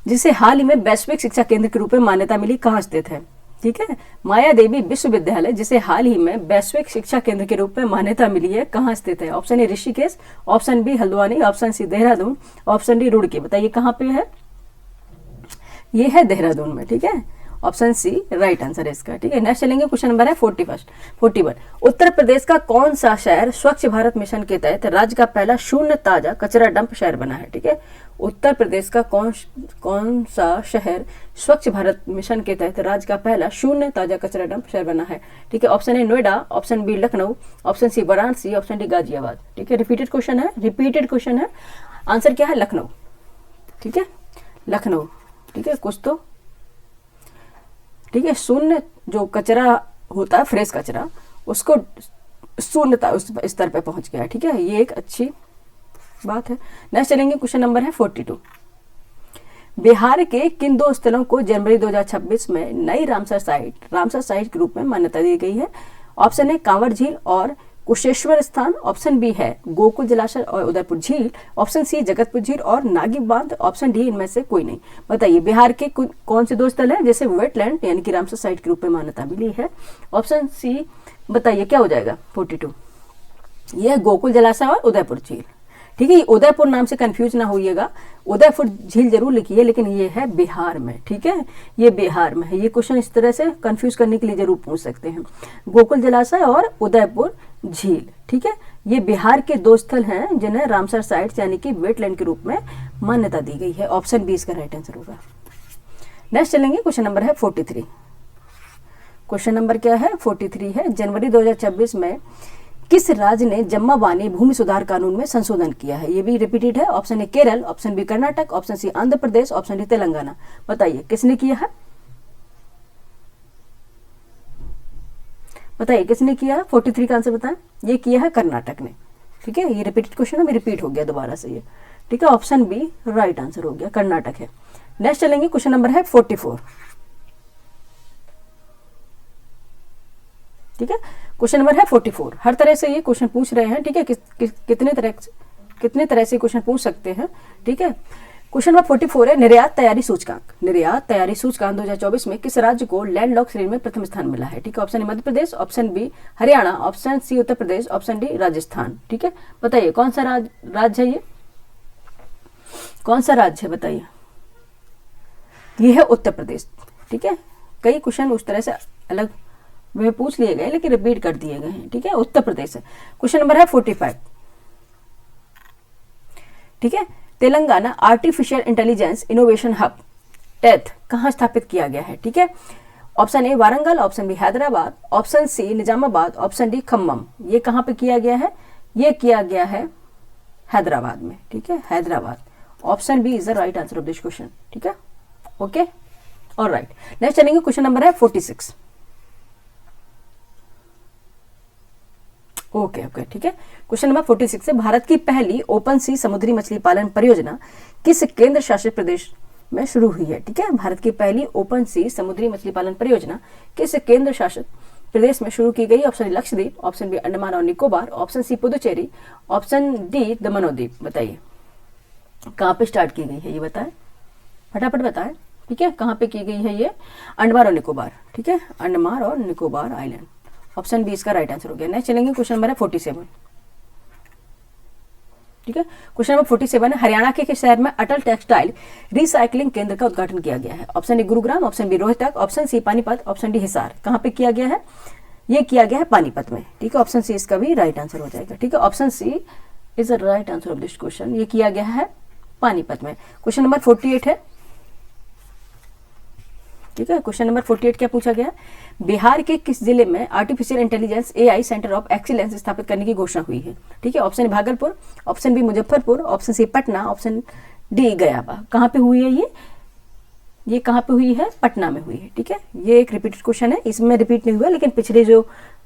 जिसे हाल ही में वैश्विक शिक्षा केंद्र के रूप में मान्यता मिली कहाँ स्थित है? ठीक है, माया देवी विश्वविद्यालय जिसे हाल ही में वैश्विक शिक्षा केंद्र के रूप में मान्यता मिली है कहाँ स्थित है? Option A Rishikesh, option B Haldwani, option C Dehradun, option D Roorkee. बताइए कहाँ पे है? ये है देहरादून में। ठीक है, ऑप्शन सी राइट आंसर है इसका। ठीक है, नेक्स्ट चलेंगे, क्वेश्चन नंबर है 41। उत्तर प्रदेश का कौन सा शहर स्वच्छ भारत मिशन के तहत राज्य का पहला शून्य ताजा कचरा डंप शहर बना है? ठीक है, उत्तर प्रदेश का कौन सा शहर स्वच्छ भारत मिशन के तहत राज्य का पहला शून्य ताजा कचरा डंप शहर बना है? ठीक है, option A Noida, option B Lucknow, option C Varanasi, option D Ghaziabad. ठीक है, रिपीटेड क्वेश्चन है। आंसर क्या है? लखनऊ। ठीक है, लखनऊ। ठीक है, कुछ तो ठीक है, शून्य जो कचरा होता है, फ्रेश कचरा, उसको शून्यता उस स्तर पे पहुंच गया है। ठीक है, ये एक अच्छी बात है। नेक्स्ट चलेंगे, क्वेश्चन नंबर है 42। बिहार के किन दो स्थलों को जनवरी 2026 में नई रामसर साइट के रूप में मान्यता दी गई है? ऑप्शन ए कांवड़ झील और कुशेश्वर स्थान, ऑप्शन बी है गोकुल जलाशय और उदयपुर झील, ऑप्शन सी जगतपुर झील और नागी बांध, ऑप्शन डी इनमें से कोई नहीं। बताइए बिहार के कौन से दो स्थल है जैसे वेटलैंड यानी कि रामसर साइट के रूप में मान्यता मिली है? ऑप्शन सी बताइए क्या हो जाएगा? 42। यह है गोकुल जलाशय और उदयपुर झील। ठीक है, उदयपुर नाम से कंफ्यूज ना होइएगा, उदयपुर झील जरूर लिखिए, लेकिन ये है बिहार में। ठीक है, ये बिहार में है। ये क्वेश्चन इस तरह से कंफ्यूज करने के लिए जरूर पूछ सकते हैं, गोकुल जलाशय और उदयपुर झील। ठीक है, ये बिहार के दो स्थल हैं जिन्हें रामसर साइट्स यानी कि वेटलैंड के रूप में मान्यता दी गई है। ऑप्शन बी इसका राइट आंसर होगा। नेक्स्ट चलेंगे, क्वेश्चन नंबर है 43। क्वेश्चन नंबर क्या है? 43 है, जनवरी 2026 में किस राज्य ने जम्मा बानी भूमि सुधार कानून में संशोधन किया है? ये भी रिपीटेड है। Option A Kerala, option B Karnataka, option C Andhra Pradesh, option D Telangana. बताइए किसने किया है? बताइए किसने किया है? 43 का आंसर बताएं। ये किया है कर्नाटक ने। ठीक है, ये रिपीटेड क्वेश्चन है, रिपीट हो गया दोबारा से ये। ठीक है, ऑप्शन बी राइट आंसर हो गया, कर्नाटक है। नेक्स्ट चलेंगे, क्वेश्चन नंबर है 44। ठीक है, क्वेश्चन नंबर है 44। हर तरह से ये क्वेश्चन पूछ रहे हैं। ठीक है, कितने तरह से क्वेश्चन पूछ सकते हैं। ठीक है, क्वेश्चन नंबर 44 है, निर्यात तैयारी सूचकांक 2024 में किस राज्य को लैंडलॉक श्रेणी में प्रथम स्थान मिला है? ठीक है, option A Madhya Pradesh, option B Haryana, option C Uttar Pradesh, option D Rajasthan. ठीक है, बताइए कौन सा राज्य है? ये कौन सा राज्य है? बताइए। ये है उत्तर प्रदेश। ठीक है, कई क्वेश्चन उस तरह से अलग वे पूछ लिए गए लेकिन रिपीट कर दिए गए हैं। ठीक है, उत्तर प्रदेश है। क्वेश्चन नंबर है 45। ठीक है, Telangana artificial intelligence innovation hub टेथ कहाँ स्थापित किया गया है? ठीक है, option A Warangal, option B Hyderabad, option C Nizamabad, option D Khammam. ये कहाँ पे किया गया है? ये किया गया है हैदराबाद में। ठीक है, Hyderabad. Option B is the right answer of this question. ठीक है, ओके, ऑलराइट। नेक्स्ट चलेंगे, क्वेश्चन नंबर है 46। ओके। ठीक है, क्वेश्चन नंबर 46 है, भारत की पहली ओपन सी समुद्री मछली पालन परियोजना किस केंद्र शासित प्रदेश में शुरू हुई है? ठीक है, भारत की पहली ओपन सी समुद्री मछली पालन परियोजना किस केंद्र शासित प्रदेश में शुरू की गई? Option Lakshadweep, option B Andaman और Nicobar, option C Puducherry, option D Daman और दीव। बताइए कहाँ पे स्टार्ट की गई है? ये बताएं, फटाफट बताएं। ठीक है, कहाँ पे की गई है? ये अंडमान और निकोबार। ठीक है, अंडमान और निकोबार आइलैंड। ऑप्शन बी इसका राइट आंसर हो गया। नेक्स्ट चलेंगे, क्वेश्चन नंबर है 47। ठीक है, क्वेश्चन नंबर 47 है, हरियाणा के शहर में अटल टेक्सटाइल रिसाइकलिंग केंद्र का उद्घाटन किया गया है? Option A Gurugram, option B Rohtak, option C Panipat, option D Hisar. कहाँ पे किया गया है? ये किया गया है पानीपत में। ठीक है, ऑप्शन सी इसका भी राइट आंसर हो जाएगा। ठीक है, option C is the right answer of this question. ये किया गया है पानीपत में। क्वेश्चन नंबर 48 है। ठीक है, क्वेश्चन नंबर 48 क्या पूछा गया? बिहार के किस जिले में artificial intelligence AI centre of excellence स्थापित करने की घोषणा हुई है? ठीक है, option Bhagalpur, option B Muzaffarpur, option C Patna, option D Gaya. कहाँ पे हुई है ये कहाँ पे हुई है? पटना में हुई है। ठीक है, ये एक रिपीटेड क्वेश्चन है, इसमें रिपीट नहीं हुआ लेकिन पिछले जो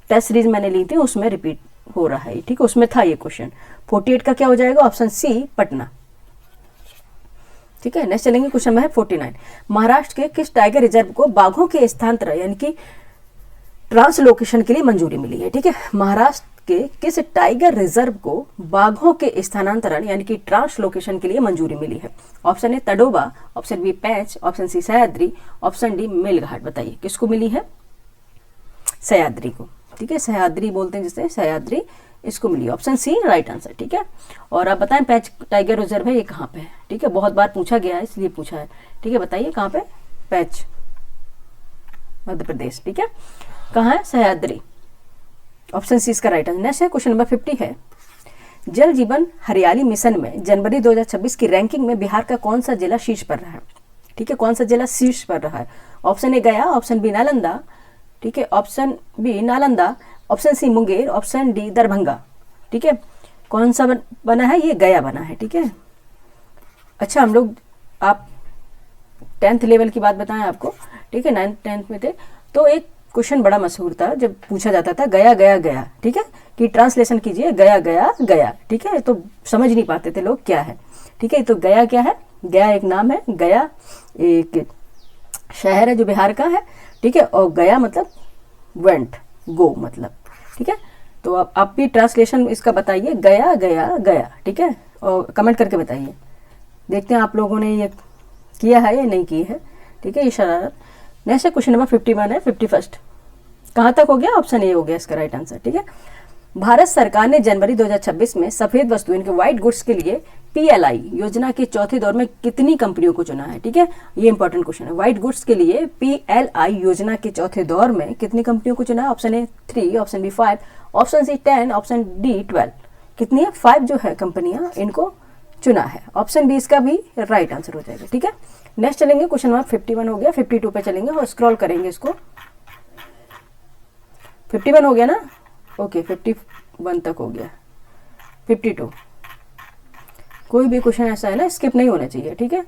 टेस्ट सीरीज मैंने ली थी उसमें रिपीट हो रहा है। ठीक है, उसमें था ये क्वेश्चन। 48 का क्या हो जाएगा? Option C Patna. ठीक है, नेक्स्ट चलेंगे, क्वेश्चन नंबर है 49। महाराष्ट्र के किस टाइगर रिजर्व को बाघों के स्थानांतरण यानी कि ट्रांसलोकेशन के लिए मंजूरी मिली है? ठीक है, महाराष्ट्र के किस टाइगर रिजर्व को बाघों के स्थानांतरण यानी कि ट्रांसलोकेशन के लिए मंजूरी मिली है? Option A Tadoba, option B Pench, option C Sahyadri, option D Melghat. बताइए किसको मिली है? सह्याद्री को। ठीक है, सह्याद्री बोलते हैं जिसे, सह्याद्री इसको मिली। Option C right answer. ठीक है, और आप बताएं पैंच टाइगर रिजर्व है ये कहाँ पे है? ठीक है, बहुत बार पूछा गया है इसलिए पूछा है। ठीक है, बताइए कहाँ पे? पैंच, मध्य प्रदेश। ठीक है, कहाँ है? सह्याद्री। ऑप्शन सी इसका राइट आंसर। नेक्स्ट है क्वेश्चन नंबर 50 है, जल जीवन हरियाली मिशन में जनवरी 2026 की रैंकिंग में बिहार का कौन सा जिला शीर्ष पर रहा है? ठीक है, कौन सा जिला शीर्ष पर रहा है? ऑप्शन ए गया, ऑप्शन बी नालंदा, ठीक है, option B Nalanda, option C Munger, option D Darbhanga. ठीक है, कौन सा बना है? ये गया बना है। ठीक है, अच्छा हम लोग, आप 10th लेवल की बात बताएं आपको। ठीक है, 9th 10th में थे तो एक क्वेश्चन बड़ा मशहूर था जब पूछा जाता था गया गया गया। ठीक है, कि ट्रांसलेशन कीजिए गया गया गया। ठीक है, तो समझ नहीं पाते थे लोग क्या है। ठीक है, तो गया क्या है? गया एक नाम है, गया एक शहर है जो बिहार का है। ठीक है, और गया मतलब वेंट, गो मतलब। ठीक है, तो आप भी ट्रांसलेशन इसका बताइए, गया गया गया। ठीक है, और कमेंट करके बताइए, देखते हैं आप लोगों ने ये किया है या नहीं की है। ठीक है, ये शरारत। नेक्स्ट है क्वेश्चन नंबर 51 है, 51 कहाँ तक हो गया? ऑप्शन ए हो गया इसका राइट आंसर। ठीक है, भारत सरकार ने जनवरी 2026 में सफेद वस्तु इनके व्हाइट गुड्स के लिए PLI योजना के चौथे दौर में कितनी कंपनियों को चुना है? ठीक है, ये इंपॉर्टेंट क्वेश्चन है। व्हाइट गुड्स के लिए PLI योजना के चौथे दौर में कितनी कंपनियों को चुना है? Option A 3, option B 5, option C 10, option D 12। कितनी है? 5 जो है कंपनियां इनको चुना है। ऑप्शन बी इसका भी राइट आंसर हो जाएगा। ठीक है, नेक्स्ट चलेंगे क्वेश्चन नंबर 51 हो गया, 52 पे चलेंगे और स्क्रॉल करेंगे इसको। 51 हो गया ना? ओके, 51 तक हो गया। 52, कोई भी क्वेश्चन ऐसा है ना स्किप नहीं होना चाहिए। ठीक है,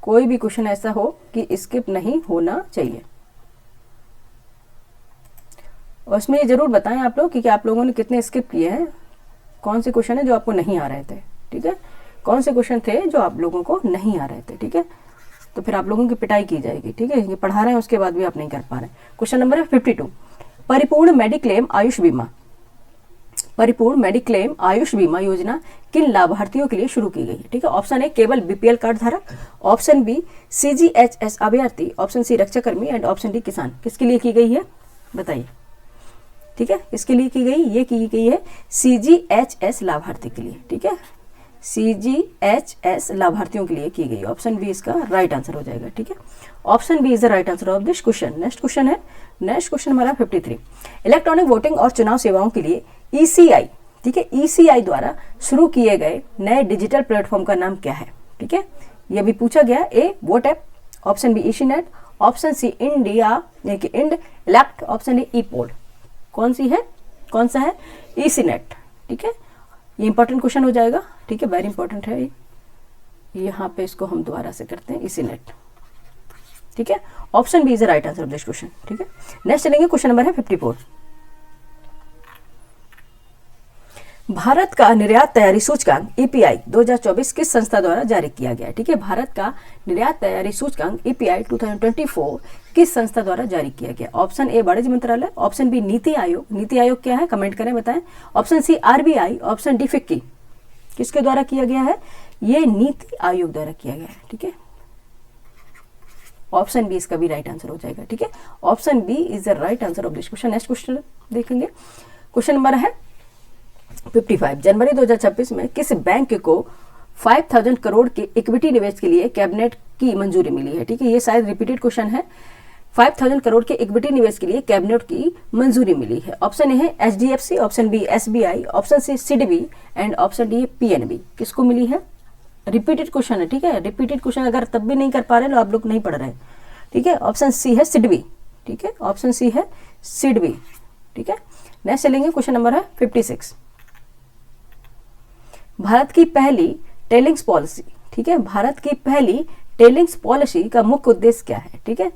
कोई भी क्वेश्चन ऐसा हो कि स्किप नहीं होना चाहिए। और इसमें ये जरूर बताएं आप लोग कि आप लोगों ने कितने स्किप किए हैं, कौन से क्वेश्चन है जो आपको नहीं आ रहे थे। ठीक है, कौन से क्वेश्चन थे जो आप लोगों को नहीं आ रहे थे। ठीक है, तो फिर आप लोगों की पिटाई की जाएगी। ठीक है, ये पढ़ा रहे हैं उसके बाद भी आप नहीं कर पा रहे हैं। क्वेश्चन नंबर है 52, परिपूर्ण मेडिक्लेम आयुष बीमा, परिपूर्ण मेडिक्लेम आयुष बीमा योजना किन लाभार्थियों के लिए शुरू की गई है? ठीक है, ऑप्शन ए केवल BPL कार्ड धारक, ऑप्शन बी CGHS अभ्यर्थी, ऑप्शन सी रक्षाकर्मी एंड ऑप्शन डी किसान। किसके लिए की गई है बताइए? ठीक है, इसके लिए की गई, ये की गई है CGHS लाभार्थी के लिए। ठीक है, CGHS लाभार्थियों के लिए की गई। ऑप्शन बी इसका राइट आंसर हो जाएगा। ठीक है, option B is the right answer of this question. Next question है, नेक्स्ट क्वेश्चन हमारा 53, इलेक्ट्रॉनिक वोटिंग और चुनाव सेवाओं के लिए ECI, ठीक है, ECI द्वारा शुरू किए गए नए डिजिटल प्लेटफॉर्म का नाम क्या है? ठीक है, यह भी पूछा गया। A vote app, option B ECNET, option C India यानी कि इंड इलेक्ट, ऑप्शन डी E-पोल। कौन सी है? कौन सा है? ECNET। ठीक है, ये इंपॉर्टेंट क्वेश्चन हो जाएगा। ठीक है, वेरी इंपॉर्टेंट है। यहाँ पे इसको हम दोबारा से करते हैं, ECNET। ठीक है, option B is the right answer of this question. ठीक है, नेक्स्ट चलेंगे क्वेश्चन नंबर है 54, भारत का निर्यात तैयारी सूचकांक EPI 2024 किस संस्था द्वारा जारी किया गया? ठीक है, भारत का निर्यात तैयारी सूचकांक EPI 2024 किस संस्था द्वारा जारी किया गया? ऑप्शन ए वाणिज्य मंत्रालय, ऑप्शन बी नीति आयोग, नीति आयोग क्या है कमेंट करें बताएं, option C RBI, option D FICCI। किसके द्वारा किया गया है? ये नीति आयोग द्वारा किया गया है। ठीक है, ऑप्शन बी इसका भी राइट आंसर हो जाएगा। ठीक है, option B is the right answer of this question. Next question देखेंगे, क्वेश्चन नंबर है 55, जनवरी 2026 में किस बैंक को 5000 करोड़ के इक्विटी निवेश के लिए कैबिनेट की मंजूरी मिली है? ठीक है, ये शायद रिपीटेड क्वेश्चन है। 5000 करोड़ के इक्विटी निवेश के लिए कैबिनेट की मंजूरी मिली है। ऑप्शन ए है HDFC, option B SBI, option C CDB and option D PNB। किसको मिली है? रिपीटेड क्वेश्चन है। ठीक है, रिपीटेड क्वेश्चन अगर तब भी नहीं कर पा रहे तो आप लोग नहीं पढ़ रहे। ठीक है, ऑप्शन सी है SIDBI। ठीक है, ऑप्शन सी है SIDBI। ठीक है, नेक्स्ट चलेंगे क्वेश्चन नंबर है 56, भारत की पहली टेलिंग्स पॉलिसी। ठीक है, भारत की पहली टेलिंग्स पॉलिसी का मुख्य उद्देश्य क्या है? ठीक है,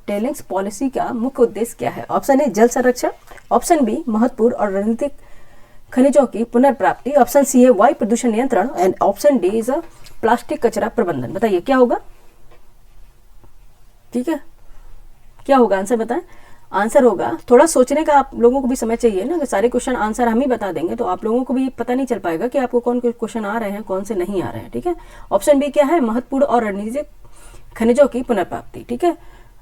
टेलिंग्स पॉलिसी का मुख्य उद्देश्य क्या है? ऑप्शन ए जल संरक्षण, ऑप्शन बी महत्वपूर्ण और रणनीतिक खनिजों की पुनर्प्राप्ति, ऑप्शन सी है वायु प्रदूषण नियंत्रण and option D is plastic कचरा प्रबंधन। बताइए क्या होगा? ठीक है, क्या होगा आंसर बताएं। आंसर होगा, थोड़ा सोचने का आप लोगों को भी समय चाहिए ना, अगर सारे क्वेश्चन आंसर हम ही बता देंगे तो आप लोगों को भी पता नहीं चल पाएगा कि आपको कौन क्वेश्चन आ रहे हैं कौन से नहीं आ रहे हैं। ठीक है, ऑप्शन बी क्या है, महत्वपूर्ण और रणनीतिक खनिजों की पुनर्प्राप्ति। ठीक है,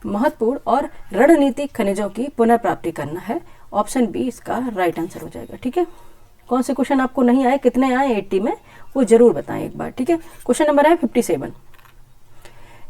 महत्वपूर्ण और रणनीतिक खनिजों की पुनर्प्राप्ति करना है, ऑप्शन बी इसका राइट आंसर हो जाएगा। ठीक है, कौन से क्वेश्चन आपको नहीं आए, कितने आए 80 में, वो जरूर बताएं एक बार। ठीक है, क्वेश्चन नंबर है 57,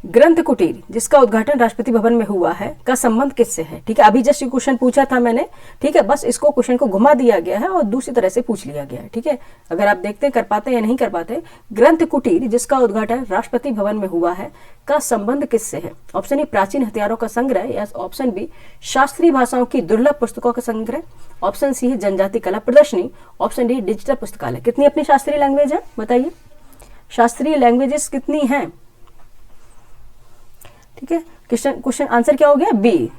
ग्रंथ कुटीर जिसका उद्घाटन राष्ट्रपति भवन में हुआ है का संबंध किससे है। ठीक है, अभी जस्ट ये क्वेश्चन पूछा था मैंने। ठीक है, बस इसको क्वेश्चन को घुमा दिया गया है और दूसरी तरह से पूछ लिया गया है। ठीक है, अगर आप देखते कर पाते या नहीं कर पाते, ग्रंथ कुटीर जिसका उद्घाटन राष्ट्रपति भवन में हुआ है का संबंध किससे है, ऑप्शन ए प्राचीन हथियारों का संग्रह, या ऑप्शन बी शास्त्रीय भाषाओं की दुर्लभ पुस्तकों का संग्रह, ऑप्शन सी है जनजाति कला प्रदर्शनी, ऑप्शन डी डिजिटल पुस्तकालय। कितनी अपनी शास्त्रीय लैंग्वेज है बताइए, शास्त्रीय लैंग्वेजेस कितनी हैं। ठीक है, क्वेश्चन आंसर क्या हो गया, बी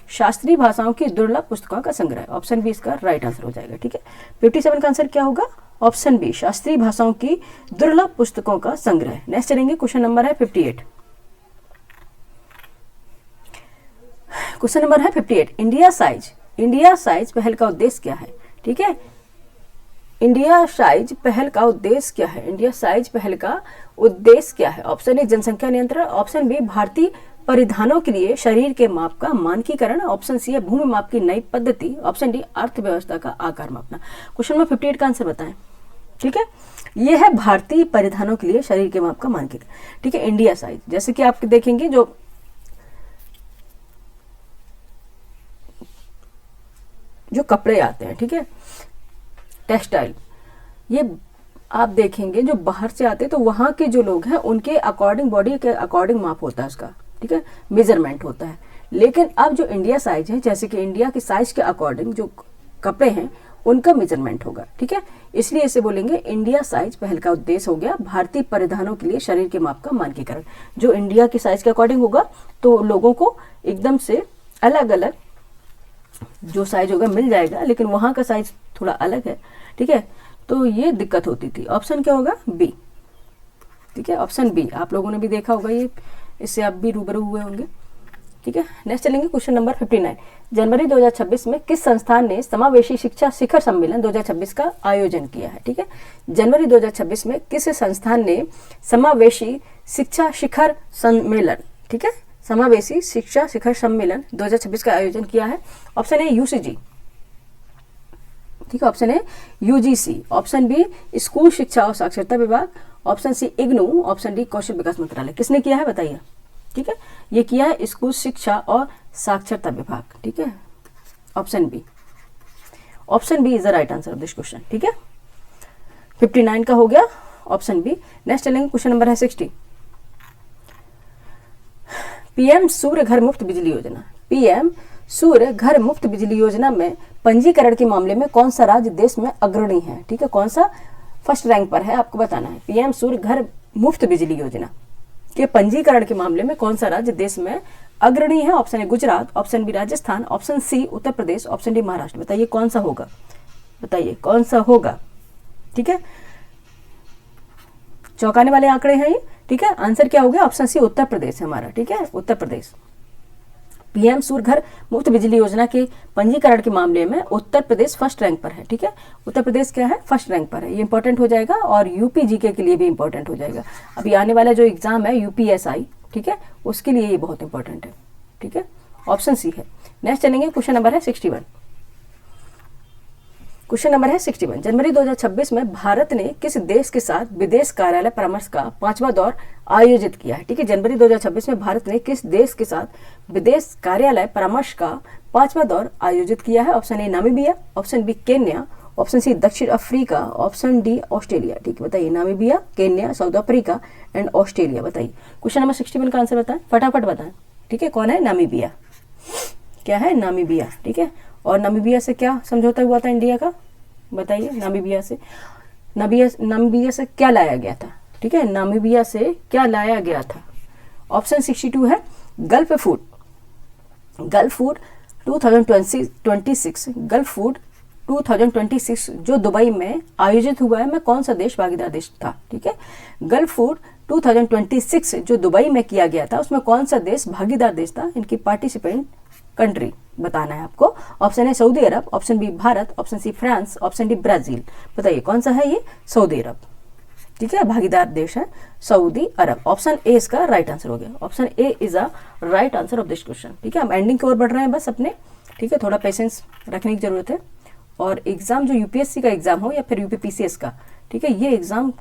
शास्त्रीय भाषाओं की दुर्लभ पुस्तकों का संग्रह, ऑप्शन बी इसका राइट आंसर हो जाएगा। ठीक है, 57 का आंसर क्या होगा, ऑप्शन बी शास्त्रीय भाषाओं की दुर्लभ पुस्तकों का संग्रह। नेक्स्ट चलेंगे, क्वेश्चन नंबर है 58, क्वेश्चन नंबर है 58, इंडिया साइज पहल का उद्देश्य क्या है। ठीक है, इंडिया साइज पहल का उद्देश्य क्या है, इंडिया साइज पहल का उद्देश्य क्या है, ऑप्शन ए जनसंख्या नियंत्रण, ऑप्शन बी भारतीय परिधानों के लिए शरीर के माप का मानकीकरण, ऑप्शन सी है भूमि माप की नई पद्धति, ऑप्शन डी अर्थव्यवस्था का आकार मापना। क्वेश्चन नंबर 58 का आंसर बताएं। ठीक है, ये है भारतीय परिधानों के लिए शरीर के माप का मानकीकरण। ठीक है, इंडिया साइज, जैसे कि आप देखेंगे जो कपड़े आते हैं, ठीक है, टेक्सटाइल, ये आप देखेंगे जो बाहर से आते हैं तो वहां के जो लोग हैं उनके अकॉर्डिंग, बॉडी के अकॉर्डिंग माप होता है उसका। ठीक है, मेजरमेंट होता है। लेकिन अब जो इंडिया साइज है, जैसे कि इंडिया के साइज के अकॉर्डिंग जो कपड़े हैं उनका मेजरमेंट होगा। ठीक है, इसलिए इसे बोलेंगे इंडिया साइज पहल का उद्देश्य हो गया भारतीय परिधानों के लिए शरीर के माप का मानकीकरण। जो इंडिया के साइज के अकॉर्डिंग होगा तो लोगों को एकदम से अलग अलग जो साइज होगा मिल जाएगा, लेकिन वहां का साइज थोड़ा अलग है। ठीक है, तो ये दिक्कत होती थी। ऑप्शन क्या होगा, बी। ठीक है, ऑप्शन बी, आप लोगों ने भी देखा होगा ये, इससे आप भी रूबरू हुए होंगे। ठीक है, नेक्स्ट चलेंगे, क्वेश्चन नंबर 59, जनवरी 2026 में किस संस्थान ने समावेशी शिक्षा शिखर सम्मेलन 2026 का आयोजन किया है। ठीक है, जनवरी 2026 में किस संस्थान ने समावेशी शिक्षा शिखर सम्मेलन, ठीक है, समावेशी शिक्षा शिखर सम्मेलन 2026 का आयोजन किया है। ऑप्शन ए यूसीजी, ठीक है, option A UGC, option B school शिक्षा और साक्षरता विभाग, option C IGNOU, option D कौशल विकास मंत्रालय। किसने किया है बताइए। ठीक है, ये किया है स्कूल शिक्षा और साक्षरता विभाग। ठीक है, option B, option B is the right answer of this question. ठीक है, 59 का हो गया ऑप्शन बी। नेक्स्ट चलेंगे, क्वेश्चन नंबर है 60, पीएम सूर्य घर मुफ्त बिजली योजना, पीएम सूर्य घर मुफ्त बिजली योजना में पंजीकरण के मामले में कौन सा राज्य देश में अग्रणी है। ठीक है, कौन सा फर्स्ट रैंक पर है आपको बताना है। पीएम सूर्य घर मुफ्त बिजली योजना के पंजीकरण के मामले में कौन सा राज्य देश में अग्रणी है। Option A Gujarat, option B Rajasthan, option C Uttar Pradesh, option D Maharashtra. बताइए कौन सा होगा, बताइए कौन सा होगा। ठीक है, चौंकाने वाले आंकड़े हैं ये। ठीक है, आंसर क्या हो गया, ऑप्शन सी उत्तर प्रदेश है हमारा। ठीक है, उत्तर प्रदेश। पीएम सूर्य घर मुफ्त बिजली योजना के पंजीकरण के मामले में उत्तर प्रदेश फर्स्ट रैंक पर है। ठीक है, उत्तर प्रदेश क्या है, फर्स्ट रैंक पर है। ये इंपॉर्टेंट हो जाएगा और यूपी जीके के लिए भी इंपॉर्टेंट हो जाएगा। अभी आने वाला जो एग्जाम है यूपीएसआई, ठीक है, उसके लिए ये बहुत इंपॉर्टेंट है। ठीक है, ऑप्शन सी है। नेक्स्ट चलेंगे, क्वेश्चन नंबर है 61, क्वेश्चन नंबर है 61, जनवरी 2026 में भारत ने किस देश के साथ विदेश कार्यालय परामर्श का 5वां दौर आयोजित किया है। ठीक है, जनवरी 2026 में भारत ने किस देश के साथ विदेश कार्यालय परामर्श का 5वां दौर आयोजित किया है। Option A Namibia, option B Kenya, option C दक्षिण अफ्रीका, ऑप्शन डी ऑस्ट्रेलिया। ठीक है, बताइए Namibia, Kenya, South Africa and Australia. बताइए क्वेश्चन नंबर 61 का आंसर बताएं, फटाफट बताएं। ठीक है, कौन है नामीबिया, क्या है नामीबिया। ठीक है, और नामीबिया से क्या समझौता हुआ था इंडिया का, बताइए। नामीबिया से क्या लाया गया था। ठीक है, नामीबिया से क्या लाया गया था। ऑप्शन 62 है गल्फ फूड 2026, गल्फ फूड 2026 जो दुबई में आयोजित हुआ है, में कौन सा देश भागीदार देश था। ठीक है, गल्फ फूड 2026 जो दुबई में किया गया था उसमें कौन सा देश भागीदार देश था। इनकी पार्टिसिपेंट कंट्री बताना है आपको। Option A Saudi Arab, option B Bharat, option C France, option D Brazil. बताइए कौन सा है ये? सऊदी अरब, ठीक है, भागीदार देश है सऊदी अरब। ऑप्शन ए इसका राइट आंसर हो गया। Option A is a right answer of this question. ठीक है, हम एंडिंग की ओर बढ़ रहे हैं बस अपने, ठीक है, थोड़ा पेशेंस रखने की जरूरत है। और एग्जाम जो यूपीएससी का एग्जाम हो या फिर यूपीपीसीएस का, ठीक है, ये एग्जाम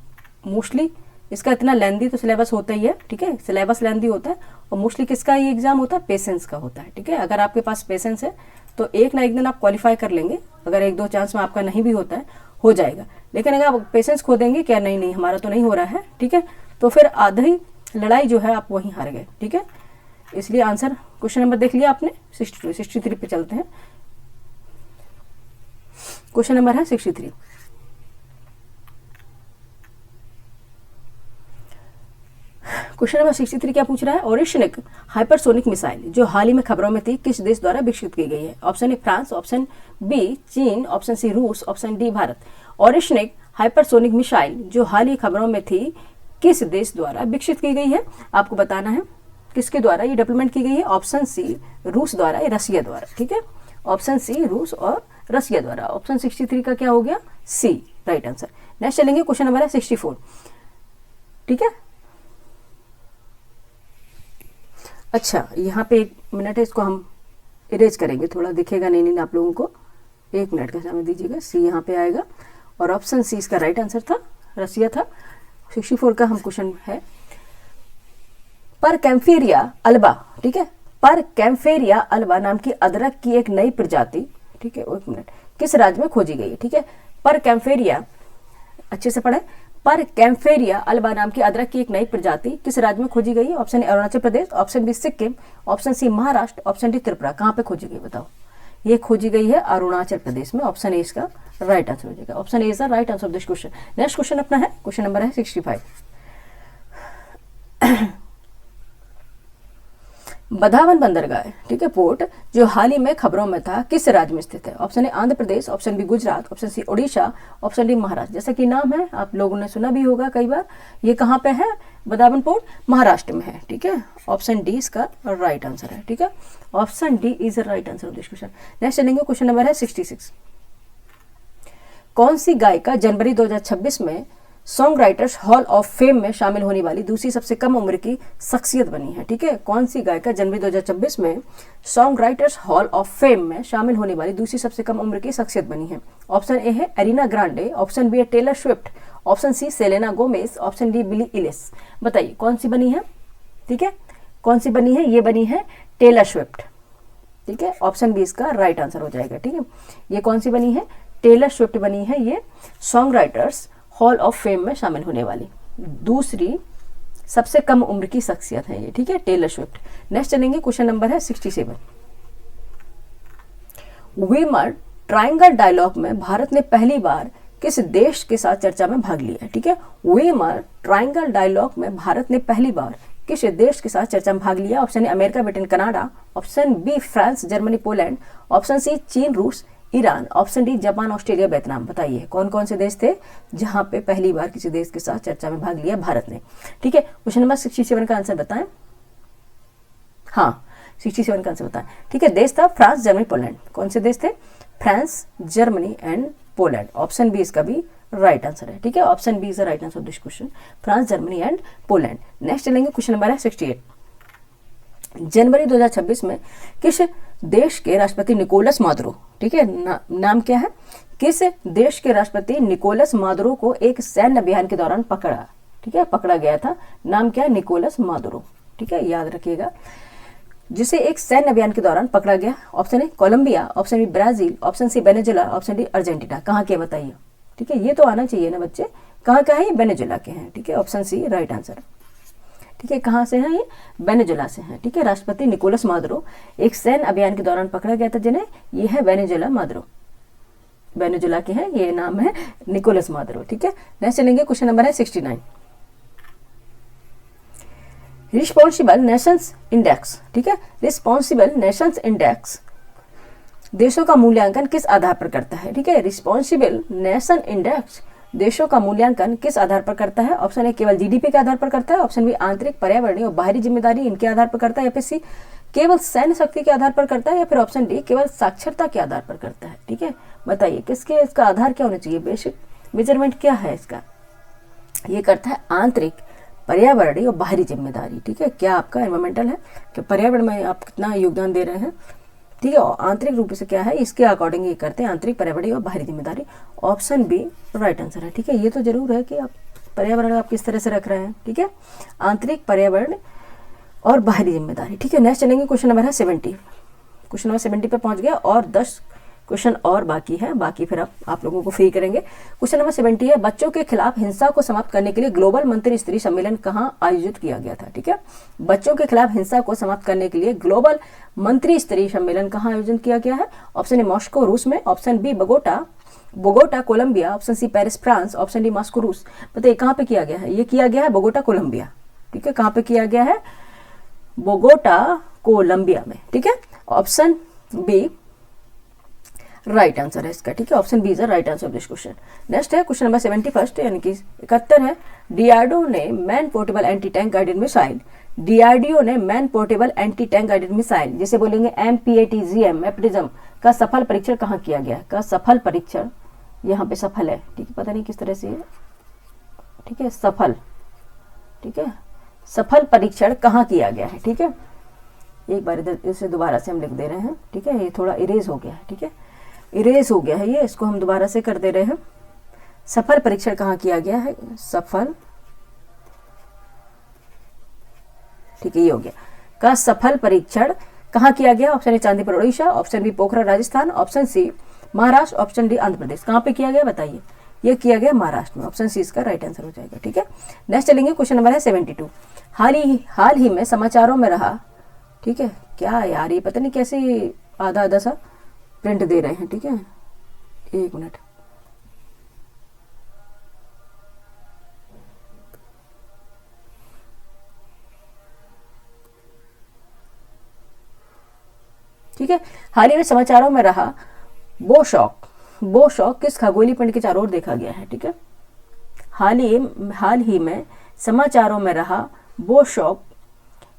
मोस्टली इसका इतना लेंदी तो सिलेबस होता ही है, ठीक है, सिलेबस लेंदी होता है। और मोस्टली किसका ये एग्जाम होता है? पेशेंस का होता है, ठीक है। अगर आपके पास पेशेंस है तो एक ना एक दिन आप क्वालिफाई कर लेंगे। अगर एक दो चांस में आपका नहीं भी होता है, हो जाएगा। लेकिन अगर आप पेशेंस खो देंगे, क्या नहीं नहीं हमारा तो नहीं हो रहा है, ठीक है, तो फिर आधी लड़ाई जो है आप वहीं हार गए, ठीक है। इसलिए आंसर क्वेश्चन नंबर देख लिया आपने 62, 63 पे चलते हैं। क्वेश्चन नंबर है 63। क्वेश्चन नंबर 63 क्या पूछ रहा है? ओरिशनिक हाइपरसोनिक मिसाइल जो हाल ही में खबरों में थी किस देश द्वारा विकसित की गई है? Option A France, option B चीन, ऑप्शन सी रूस, option D Bharat. Oreshnik hypersonic missile जो हाल ही खबरों में थी किस देश द्वारा विकसित की गई है? आपको बताना है किसके द्वारा ये डेवलपमेंट की गई है। ऑप्शन सी रूस द्वारा या रसिया द्वारा, ठीक है, ऑप्शन सी रूस और रसिया द्वारा। ऑप्शन 63 का क्या हो गया? सी राइट आंसर। नेक्स्ट चलेंगे, क्वेश्चन नंबर है 64, ठीक है। अच्छा, यहाँ पे 1 मिनट है, इसको हम इरेज करेंगे, थोड़ा दिखेगा नहीं आप लोगों को, 1 मिनट का समय दीजिएगा। सी यहाँ पे आएगा और ऑप्शन सी इसका राइट आंसर था, रसिया था। 64 का हम क्वेश्चन है, पर कैम्फेरिया अल्बा, ठीक है, पर कैम्फेरिया अल्बा नाम की अदरक की एक नई प्रजाति, ठीक है, 1 मिनट, किस राज्य में खोजी गई है? ठीक है, पर कैम्फेरिया, अच्छे से पढ़े, पर कैम्फेरिया अल्बा नाम की अदरक की एक नई प्रजाति किस राज्य में खोजी गई है? Option A Arunachal Pradesh, option B Sikkim, option C Maharashtra, option D Tripura. कहाँ पे खोजी गई बताओ? ये खोजी गई है अरुणाचल प्रदेश में। ऑप्शन ए इसका राइट आंसर हो जाएगा। Option A is the right answer of this question. Next question अपना है, क्वेश्चन नंबर है 65। बधावन बंदरगाह, ठीक है, पोर्ट जो हाल ही में खबरों में था किस राज्य में स्थित है? Option A Andhra Pradesh, option B Gujarat, option C Odisha, option D Maharashtra. जैसा कि नाम है आप लोगों ने सुना भी होगा कई बार। ये कहाँ पे है? बधावन पोर्ट महाराष्ट्र में है, ठीक है। ऑप्शन डी इसका राइट आंसर है, ठीक है, option D is the right answer of this question. Next चलेंगे, क्वेश्चन नंबर है 66। कौन सी गायिका जनवरी 2026 में song writers hall of fame में शामिल होने वाली दूसरी सबसे कम उम्र की शख्सियत बनी है? ठीक है, कौन सी गायिका जनवरी 2026 में song writers hall of fame में शामिल होने वाली दूसरी सबसे कम उम्र की शख्सियत बनी है? ऑप्शन ए है एरिना ग्रांडे, ऑप्शन बी है Taylor Swift, option C Selena Gomez, option D Billie Eilish. बताइए कौन सी बनी है? ठीक है, कौन सी बनी है? ये बनी है टेलर स्विफ्ट, ठीक है, ऑप्शन बी इसका राइट आंसर हो जाएगा। ठीक है, ये कौन सी बनी है? टेलर स्विफ्ट बनी है ये song writers hall of fame में शामिल होने वाली दूसरी सबसे कम उम्र की शख्सियत है ये, ठीक है, टेलर स्विफ्ट। नेक्स्ट चलेंगे, क्वेश्चन नंबर है 67। वीमर ट्रायंगल डायलॉग में भारत ने पहली बार किस देश के साथ चर्चा में भाग लिया? ठीक है, वीमर ट्रायंगल डायलॉग में भारत ने पहली बार किस देश के साथ चर्चा में भाग लिया? Option A America, Britain, Canada, option B France, Germany, Poland, option C चीन, रूस, Iran, option D Japan, Australia, Vietnam. बताइए कौन कौन से देश थे जहां पे पहली बार किसी देश के साथ चर्चा में भाग लिया भारत ने? ठीक है, क्वेश्चन नंबर 67 का आंसर बताएं। हाँ, 67 का आंसर बताएं। ठीक है, देश था फ्रांस, जर्मनी, पोलैंड। कौन से देश थे? France, Germany and Poland. Option B इसका भी राइट आंसर है। ठीक है, option B is the right answer of this question, France, Germany and Poland. Next चलेंगे, क्वेश्चन नंबर है 68। जनवरी 2026 में किस देश के राष्ट्रपति निकोलस मादुरो, ठीक है, नाम क्या है? किस देश के राष्ट्रपति निकोलस मादुरो को एक सैन्य अभियान के दौरान पकड़ा, ठीक है, पकड़ा गया था? नाम क्या है? निकोलस मादुरो, ठीक है, याद रखिएगा, जिसे एक सैन्य अभियान के दौरान पकड़ा गया। Option A Colombia, option B Brazil, option C Venezuela, option D Argentina. कहाँ के बताइए? ठीक है, ये तो आना चाहिए ना बच्चे, कहाँ का है? ये वेनेजुला के हैं। ठीक है, ऑप्शन सी राइट आंसर। ठीक है, कहाँ से हैं ये? वेनेजुला से हैं। ठीक है, राष्ट्रपति निकोलस मादुरो एक सैन्य अभियान के दौरान पकड़ा गया था जिन्हें, ये है वेनेजुला मादुरो, वेनेजुला के हैं, ये नाम है निकोलस मादुरो। ठीक है, नेक्स्ट चलेंगे, क्वेश्चन नंबर है 69। रिस्पॉन्सिबल नेशंस इंडेक्स, ठीक है, रिस्पॉन्सिबल नेशंस इंडेक्स देशों का मूल्यांकन किस आधार पर करता है? ठीक है, रिस्पॉन्सिबल नेशन इंडेक्स देशों का मूल्यांकन किस आधार पर करता है? ऑप्शन ए केवल जीडीपी के आधार पर करता है, ऑप्शन बी आंतरिक, पर्यावरणीय और बाहरी जिम्मेदारी इनके आधार पर करता है, या फिर सी केवल सैन्य शक्ति के आधार पर करता है या फिर ऑप्शन डी केवल साक्षरता के आधार पर करता है? ठीक है, बताइए किसके, इसका आधार क्या होना चाहिए, बेसिक मेजरमेंट क्या है इसका? ये करता है आंतरिक, पर्यावरणीय और बाहरी जिम्मेदारी। ठीक है, क्या आपका एनवायरमेंटल है कि पर्यावरण में आप कितना योगदान दे रहे हैं। ठीक है, और आंतरिक रूप से क्या है, इसके अकॉर्डिंग ये करते हैं आंतरिक, पर्यावरणीय और बाहरी जिम्मेदारी। ऑप्शन बी राइट आंसर है। ठीक है, ये तो जरूर है कि आप पर्यावरण आप किस तरह से रख रहे हैं। ठीक है, आंतरिक, पर्यावरण और बाहरी जिम्मेदारी। ठीक है, नेक्स्ट चलेंगे, क्वेश्चन नंबर है 70। क्वेश्चन नंबर 70 पे पहुंच गया और 10 क्वेश्चन और बाकी है, बाकी फिर आप लोगों को फ्री करेंगे। क्वेश्चन नंबर 70 है, बच्चों के खिलाफ हिंसा को समाप्त करने के लिए ग्लोबल मंत्री स्तरीय सम्मेलन कहाँ आयोजित किया गया था? ठीक है, बच्चों के खिलाफ हिंसा को समाप्त करने के लिए ग्लोबल मंत्री स्तरीय सम्मेलन कहाँ आयोजित किया गया है? ऑप्शन ए मॉस्को रूस में, option B Bogota Colombia, option C Paris France, option D Moscow रूस। बताइए कहाँ पे किया गया है? ये किया गया है बोगोटा कोलंबिया। ठीक है, कहाँ पे किया गया है? बोगोटा कोलंबिया में। ठीक है, ऑप्शन बी राइट आंसर है इसका। ठीक है, option B is the right answer of this question. Next है क्वेश्चन नंबर 71 यानी कि 71 है, डीआरडीओ ने man portable anti tank guided missile, DRDO ने man portable anti tank guided missile जिसे बोलेंगे एमपीएटीजीएम का सफल परीक्षण कहाँ किया गया है? का सफल परीक्षण यहाँ पे सफल है। ठीक है, पता नहीं किस तरह से है। ठीक है, सफल। ठीक है, सफल परीक्षण कहाँ किया गया है? ठीक है, एक बार इधर इसे दोबारा से हम लिख दे रहे हैं। ठीक है, ये थोड़ा इरेज हो गया है। ठीक है, इरेज हो गया है ये, इसको हम दोबारा से कर दे रहे हैं। सफल परीक्षण कहाँ किया गया है? सफल। ठीक है, ये हो गया का सफल परीक्षण कहाँ किया गया? Option A Chandipur Orissa, option B Pokhara Rajasthan, option C Maharashtra, option D Andhra Pradesh. कहाँ पे किया गया बताइए? ये किया गया महाराष्ट्र में। ऑप्शन सी इसका राइट आंसर हो जाएगा। ठीक है, नेक्स्ट चलेंगे, क्वेश्चन नंबर है 72। हाल ही में समाचारों में रहा। ठीक है, क्या यार ये पता नहीं कैसे आधा आधा सा प्रिंट दे रहे हैं। ठीक है, एक मिनट। ठीक है, हाल ही में समाचारों में रहा बो शॉक किस खगोलीय पिंड के चारों ओर देखा गया है? ठीक है, हाल ही में समाचारों में रहा बो शॉक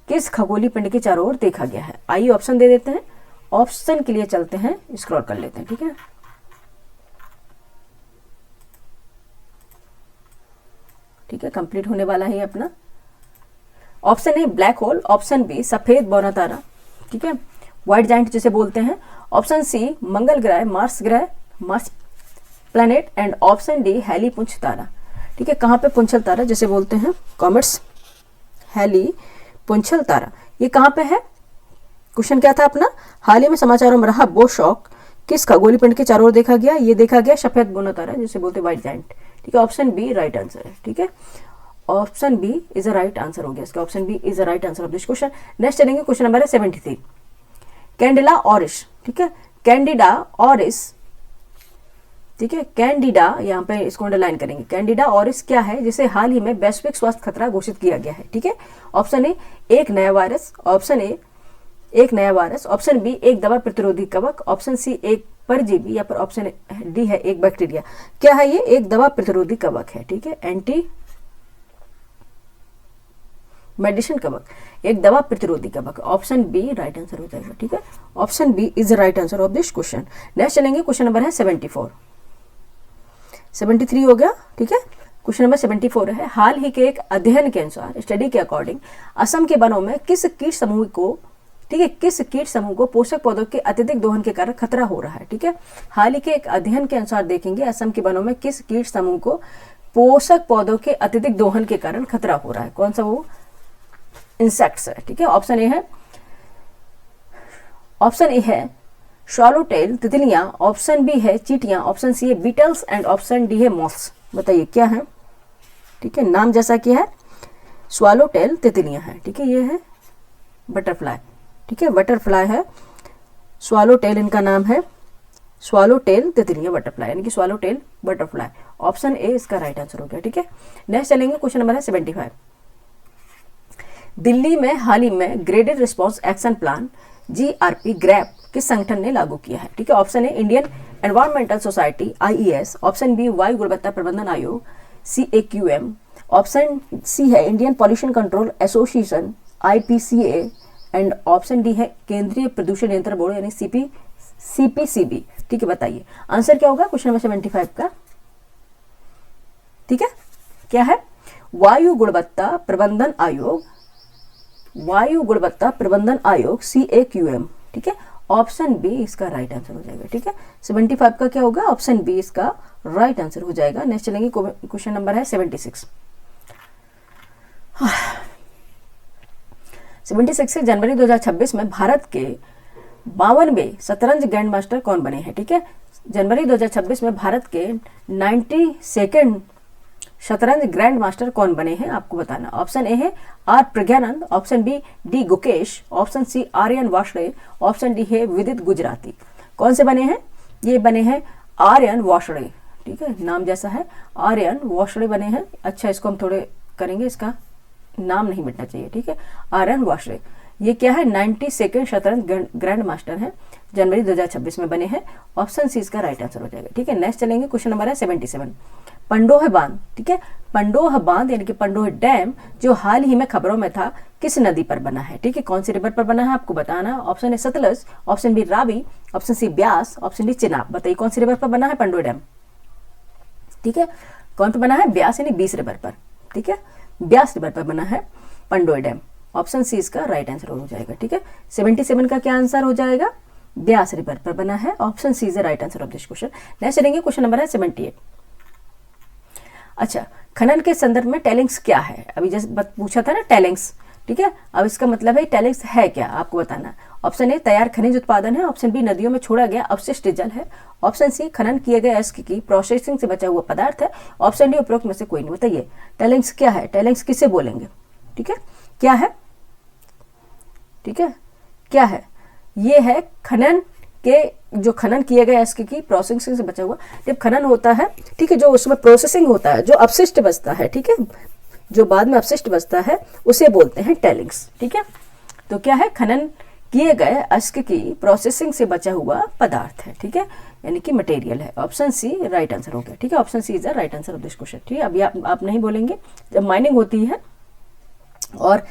किस खगोलीय पिंड के चारों ओर देखा गया है? आइए ऑप्शन दे देते हैं, ऑप्शन के लिए चलते हैं, स्क्रॉल कर लेते हैं। ठीक है, ठीक है, कंप्लीट होने वाला है अपना। Option A black hole, option B सफेद बौना तारा। ठीक है, व्हाइट जाइंट जिसे बोलते हैं, ऑप्शन सी मंगल ग्रह, Mars planet and option D Halley पुंछ तारा। ठीक है, कहाँ पे पुंछल तारा जिसे बोलते हैं? कॉमेट्स, हैली पुंछल तारा, ये कहाँ पे है? क्वेश्चन क्या था अपना? हाल ही में समाचारों में रहा बो शॉक किस खगोलीय पिंड के चारों ओर देखा गया? ये देखा गया सफेद बौना तारा जिसे बोलते हैं व्हाइट जाइंट। ठीक है, ऑप्शन बी राइट आंसर है। ठीक है, option B is a right answer हो गया इसका। Option B is a right answer of this question. Next चलेंगे, क्वेश्चन नंबर है 73। Candida auris. ठीक है, कैंडिडा ऑरिस। ठीक है, कैंडिडा, यहाँ पे इसको अंडरलाइन करेंगे। कैंडिडा ऑरिस क्या है जिसे हाल ही में वैश्विक स्वास्थ्य खतरा घोषित किया गया है? ठीक है, ऑप्शन ए एक नया वायरस, ऑप्शन ए एक नया वायरस, ऑप्शन बी एक दवा प्रतिरोधी कवक, ऑप्शन सी एक परजीवी या फिर ऑप्शन डी है एक बैक्टीरिया। क्या है ये? एक दवा प्रतिरोधी कवक है। ठीक है, एंटी मेडिसिन कवक, एक दवा प्रतिरोधी कवक। ऑप्शन बी राइट आंसर हो जाएगा। ठीक है, option B is the right answer of this question. Next चलेंगे, क्वेश्चन नंबर है 74। 73 हो गया। ठीक है, क्वेश्चन नंबर 74 है, हाल ही के एक अध्ययन के अनुसार, स्टडी के अकॉर्डिंग, असम के वनों में किस कीट समूह को, ठीक है, किस कीट समूह को पोषक पौधों के अत्यधिक दोहन के कारण खतरा हो रहा है? ठीक है, हाल ही के एक अध्ययन के अनुसार देखेंगे असम के वनों में किस कीट समूह को पोषक पौधों के अत्यधिक दोहन के कारण खतरा हो रहा है? कौन सा वो इंसेक्ट्स है? ठीक है, ऑप्शन ए है शॉलोटेल तितलियां, ऑप्शन बी है चींटियां, ऑप्शन सी है बीटल्स एंड ऑप्शन डी है मॉथ्स। बताइए क्या है? ठीक है, नाम जैसा क्या है? स्वॉलोटेल तितलियां हैं। ठीक है, ये है बटरफ्लाई। ठीक है, बटरफ्लाई है, स्वॉलोटेल इनका नाम है, स्वॉलोटेल तितलियां बटरफ्लाई यानी कि स्वॉलोटेल बटरफ्लाई। ऑप्शन ए इसका राइट आंसर हो गया। ठीक है, नेक्स्ट चलेंगे, क्वेश्चन नंबर है 75। दिल्ली में हाल ही में graded response action plan GRP GRAP किस संगठन ने लागू किया है? ठीक है, option A Indian environmental society IES, option B वायु गुणवत्ता प्रबंधन आयोग CAQM, ऑप्शन सी है Indian pollution control association IPCA, and option D है केंद्रीय प्रदूषण नियंत्रण बोर्ड यानी सीपीसीबी। ठीक है, बताइए आंसर क्या होगा क्वेश्चन नंबर 75 का। ठीक है, क्या है? वायु गुणवत्ता प्रबंधन आयोग, वायु गुणवत्ता प्रबंधन आयोग CAQM। ठीक है, ऑप्शन बी इसका राइट आंसर हो जाएगा। ठीक है, 75 का क्या होगा? ऑप्शन बी इसका राइट आंसर हो जाएगा। नेक्स्ट चलेंगे, क्वेश्चन नंबर है 76। 76 से जनवरी 2026 में भारत के 52वें शतरंज ग्रैंड मास्टर कौन बने हैं? ठीक है, जनवरी 2026 में भारत के 92 शतरंज ग्रैंड मास्टर कौन बने हैं आपको बताना। ऑप्शन ए है R Praggnanandhaa, option B D Gukesh, option C Aryan Washde, option D है विदित गुजराती। कौन से बने हैं? ये बने हैं आर्यन वाशड़े। ठीक है, नाम जैसा है, आर्यन वाशड़े बने हैं। अच्छा, इसको हम थोड़े करेंगे, इसका नाम नहीं मिटना चाहिए। ठीक है, आर्यन वाशड़े ये क्या है? 92 शतरंज ग्रैंड मास्टर है, जनवरी 2026 में बने हैं। ऑप्शन सी इसका राइट आंसर हो जाएगा। ठीक है, नेक्स्ट चलेंगे, क्वेश्चन नंबर है 77। पंडोह बांध, ठीक है, पंडोह बांध यानी कि पंडोह डैम जो हाल ही में खबरों में था, किस नदी पर बना है? ठीक है, कौन सी रिवर पर बना है आपको बताना। ऑप्शन है Sutlej, option B Ravi, option C Beas, option D Chenab. बताइए कौन सी रिवर पर बना है पंडोह डैम? ठीक है, कौन पर बना है? ब्यास यानी 20 रिवर पर। ठीक है, ब्यास रिवर पर बना है पंडोह डैम। ऑप्शन सी इसका राइट आंसर हो जाएगा। ठीक है, 77 का क्या आंसर हो जाएगा? ब्यास रिवर पर बना है। Option C is the right answer of this question. Next चलेंगे, क्वेश्चन नंबर है 78। अच्छा, खनन के संदर्भ में टेलिंग्स क्या है? अभी जैसे पूछा था ना टेलिंग्स। ठीक है, अब इसका मतलब है टेलिंग्स है क्या आपको बताना। ऑप्शन ए तैयार खनिज उत्पादन है, ऑप्शन बी नदियों में छोड़ा गया अवशिष्ट जल है, ऑप्शन सी खनन किए गए अयस्क की प्रोसेसिंग से बचा हुआ पदार्थ है, ऑप्शन डी उपरोक्त में से कोई नहीं। बताइए टेलिंग्स क्या है? टेलिंग्स किसे बोलेंगे? ठीक है, क्या है? ठीक है, क्या है? ये है खनन के, जो खनन किए गए अयस्क की प्रोसेसिंग से बचा हुआ। जब खनन होता है, ठीक है, जो उसमें प्रोसेसिंग होता है, जो अपशिष्ट बचता है, ठीक है, जो बाद में अपशिष्ट बचता है, उसे बोलते हैं टेलिंग्स। ठीक है, तो क्या है? खनन किए गए अयस्क की प्रोसेसिंग से बचा हुआ पदार्थ है। ठीक है, यानी कि मटेरियल है। ऑप्शन सी राइट आंसर हो गया। ठीक है, option C is the right answer of this question. ठीक है, अभी आप नहीं बोलेंगे। जब माइनिंग होती है और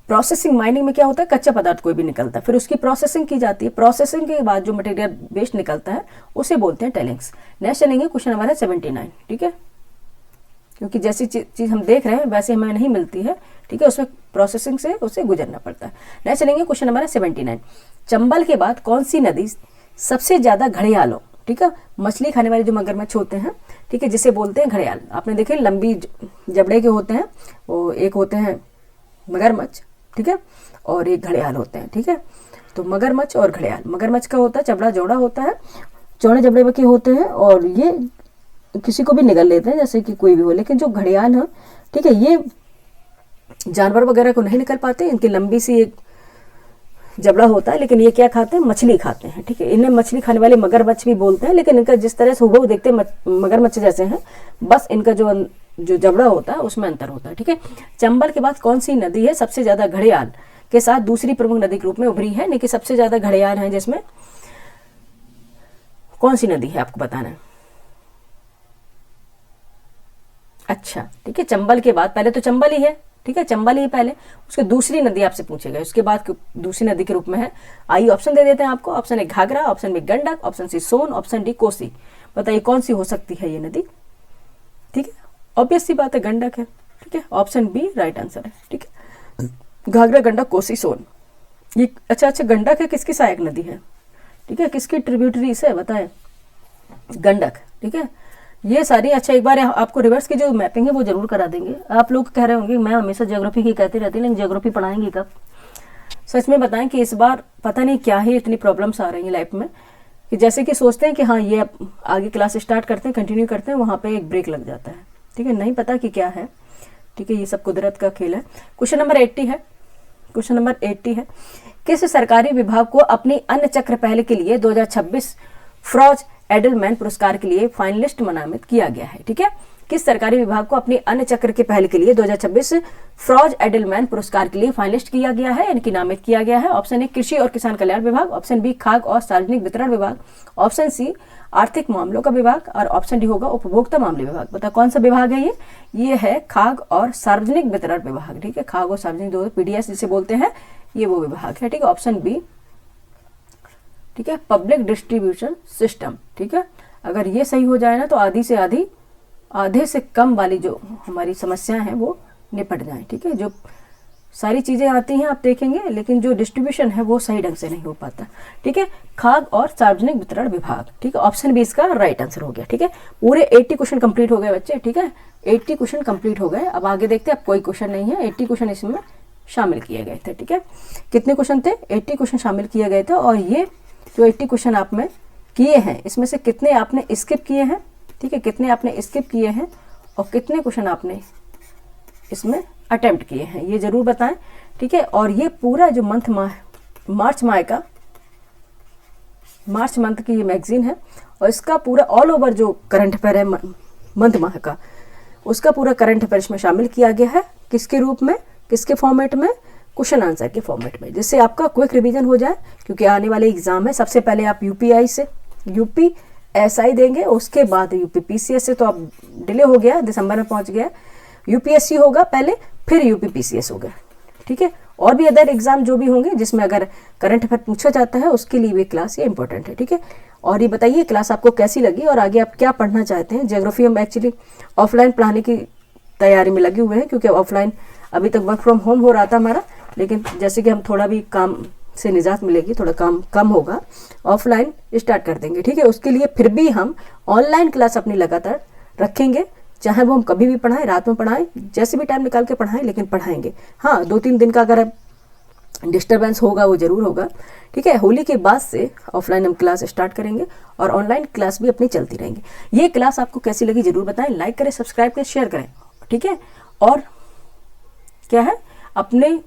प्रोसेसिंग, माइनिंग में क्या होता है? कच्चा पदार्थ कोई भी निकलता है, फिर उसकी प्रोसेसिंग की जाती है, प्रोसेसिंग के बाद जो मटेरियल वेस्ट निकलता है उसे बोलते हैं टेलिंग्स। नेक्स्ट चलेंगे, क्वेश्चन नंबर है 79। ठीक है, क्योंकि जैसी चीज हम देख रहे हैं वैसे हमें नहीं मिलती है। ठीक है, उसमें प्रोसेसिंग से उसे गुजरना पड़ता है। नेक्स्ट चलेंगे, क्वेश्चन नंबर है 79। चंबल के बाद कौन सी नदी सबसे ज्यादा घड़ियालों, ठीक है, मछली खाने वाले जो मगरमच्छ होते हैं, ठीक है, जिसे बोलते हैं घड़ियाल। आपने देखे लंबी जबड़े के होते हैं, वो एक होते हैं मगरमच्छ, ठीक है, और एक घड़ियाल होते हैं। ठीक है, तो मगरमच्छ और घड़ियाल, मगरमच्छ का होता है जबड़ा चौड़ा होता है, चौड़े जबड़े के होते हैं, और ये किसी को भी निगल लेते हैं, जैसे कि कोई भी हो। लेकिन जो घड़ियाल है, ठीक है, ये जानवर वगैरह को नहीं निकल पाते, इनकी लंबी सी एक जबड़ा होता है, लेकिन ये क्या खाते हैं? मछली खाते हैं। ठीक है, इन्हें मछली खाने वाले मगरमच्छ भी बोलते हैं, लेकिन इनका जिस तरह से हुबहू देखते हैं मगरमच्छ जैसे हैं, बस इनका जो जबड़ा होता है उसमें अंतर होता है। ठीक है, चंबल के बाद कौन सी नदी है सबसे ज्यादा घड़ियाल के साथ दूसरी प्रमुख नदी के रूप में उभरी है? लेकिन सबसे ज्यादा घड़ियाल है जिसमें, कौन सी नदी है आपको बताना है। अच्छा, ठीक है, चंबल के बाद पहले तो चंबल ही है। ठीक है, चंबल ही पहले, उसके दूसरी नदी आपसे पूछेगा, उसके बाद दूसरी नदी के रूप में है। आइए ऑप्शन दे देते हैं आपको। Option A Ghaghara, option B Gandak, option C Son, option D Kosi. बताइए कौन सी हो सकती है ये नदी? ठीक है, ऑब्वियस सी बात है, गंडक है। ठीक है, ऑप्शन बी राइट आंसर है। ठीक है, घाघरा, गंडक, कोसी, सोन, ये अच्छा गंडक है किसकी सहायक नदी है? ठीक है, किसकी ट्रिब्यूटरी से बताएं? गंडक। ठीक है, ये सारी, अच्छा एक बार आपको रिवर्स की जो मैपिंग है वो जरूर करा देंगे। आप लोग कह रहे होंगे मैं हमेशा ज्योग्राफी की कहती रहती, लेकिन ज्योग्राफी पढ़ाएंगे कब? सच में बताएं कि इस बार पता नहीं क्या ही इतनी प्रॉब्लम्स आ रही हैं लाइफ में, कि जैसे कि सोचते हैं कि हाँ ये आगे क्लास स्टार्ट करते हैं, कंटिन्यू करते हैं, वहाँ पे एक ब्रेक लग जाता है। ठीक है, नहीं पता कि क्या है। ठीक है, ये सब कुदरत का खेल है। क्वेश्चन नंबर 80 है। क्वेश्चन नंबर 80 है, किस सरकारी विभाग को अपनी अन्य चक्र पहल के लिए 2026 फ्रॉज एडलमैन पुरस्कार के लिए फाइनलिस्ट नामित किया गया है? ठीक है, किस सरकारी विभाग को अपनी अन्य चक्र के पहल के लिए 2026 फ्रॉज एडलमैन पुरस्कार के लिए फाइनलिस्ट किया गया है, यानी कि नामित किया गया है? ऑप्शन ए कृषि और किसान कल्याण विभाग, ऑप्शन बी खाद्य और सार्वजनिक वितरण विभाग, ऑप्शन सी आर्थिक मामलों का विभाग, और ऑप्शन डी होगा उपभोक्ता मामले विभाग। बता कौन सा विभाग है ये है खाद्य और सार्वजनिक वितरण विभाग। ठीक है, खाद्य और सार्वजनिक, दो PDS जिसे बोलते हैं, ये वो विभाग है, ठीक है। ऑप्शन बी, ठीक है, पब्लिक डिस्ट्रीब्यूशन सिस्टम, ठीक है। अगर ये सही हो जाए ना तो आधे से कम वाली जो हमारी समस्याएं हैं वो निपट जाएं, ठीक है। जो सारी चीजें आती हैं आप देखेंगे, लेकिन जो डिस्ट्रीब्यूशन है वो सही ढंग से नहीं हो पाता, ठीक है। खाद्य और सार्वजनिक वितरण विभाग, ठीक है। ऑप्शन बी इसका राइट आंसर हो गया, ठीक है। पूरे 80 क्वेश्चन कंप्लीट हो गए बच्चे, ठीक है। 80 क्वेश्चन कंप्लीट हो गए। अब आगे देखते हैं, अब कोई क्वेश्चन नहीं है, 80 क्वेश्चन इसमें शामिल किए गए थे, ठीक है। कितने क्वेश्चन थे? 80 क्वेश्चन शामिल किए गए थे। और ये जो 80 क्वेश्चन आप में किए हैं, इसमें से कितने आपने स्किप किए हैं, ठीक है, कितने आपने स्किप किए हैं और कितने क्वेश्चन आपने इसमें अटेम्प्ट किए हैं, ये जरूर बताएं, ठीक है। और ये पूरा जो मार्च मंथ की ये मैगजीन है, और इसका पूरा ऑल ओवर जो करंट अफेयर है मंथ माह का, उसका पूरा करंट अफेयर इसमें शामिल किया गया है। किसके रूप में, किसके फॉर्मेट में? क्वेश्चन आंसर के फॉर्मेट में, जिससे आपका क्विक रिवीजन हो जाए, क्योंकि आने वाले एग्जाम है। सबसे पहले आप यूपीएसआई देंगे, उसके बाद यूपीपीसीएस से तो अब डिले हो गया, दिसंबर में पहुंच गया। यूपीएससी होगा पहले, फिर यूपीपीसीएस होगा, ठीक है। और भी अदर एग्जाम जो भी होंगे जिसमें अगर करंट अफेयर पूछा जाता है, उसके लिए भी क्लास ये इंपॉर्टेंट है, ठीक है। और ये बताइए क्लास आपको कैसी लगी और आगे आप क्या पढ़ना चाहते हैं। ज्योग्राफी हम एक्चुअली ऑफलाइन पढ़ाने की तैयारी में लगे हुए हैं, क्योंकि ऑफलाइन अभी तक वर्क फ्रॉम होम हो रहा था हमारा, लेकिन जैसे कि हम थोड़ा भी काम से निजात मिलेगी, थोड़ा काम कम होगा, ऑफलाइन स्टार्ट कर देंगे, ठीक है। उसके लिए फिर भी हम ऑनलाइन क्लास अपनी लगातार रखेंगे, चाहे वो हम कभी भी पढ़ाएं, रात में पढ़ाएं, जैसे भी टाइम निकाल के पढ़ाएं, लेकिन पढ़ाएंगे। हाँ, 2-3 दिन का अगर डिस्टर्बेंस होगा वो जरूर होगा, ठीक है। होली के बाद से ऑफलाइन हम क्लास स्टार्ट करेंगे और ऑनलाइन क्लास भी अपनी चलती रहेंगी। ये क्लास आपको कैसी लगी जरूर बताएं, लाइक करें, सब्सक्राइब करें, शेयर करें, ठीक है। और क्या है, अपने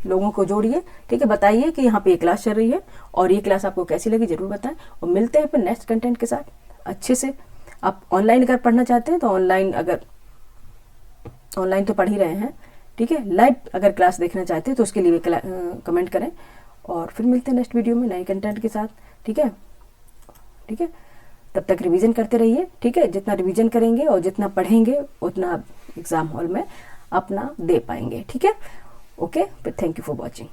लोगों को जोड़िए, ठीक है। बताइए कि यहाँ पे ये क्लास चल रही है और ये क्लास आपको कैसी लगी जरूर बताएं। और मिलते हैं फिर नेक्स्ट कंटेंट के साथ अच्छे से। आप ऑनलाइन अगर पढ़ना चाहते हैं तो ऑनलाइन तो पढ़ ही रहे हैं, ठीक है। लाइव अगर क्लास देखना चाहते हैं तो उसके लिए कमेंट करें, और फिर मिलते हैं नेक्स्ट वीडियो में नए कंटेंट के साथ, ठीक है, ठीक है। तब तक रिवीजन करते रहिए, ठीक है। जितना रिवीजन करेंगे और जितना पढ़ेंगे उतना एग्जाम हॉल में अपना दे पाएंगे, ठीक है। ओके, फिर थैंक यू फॉर वॉचिंग।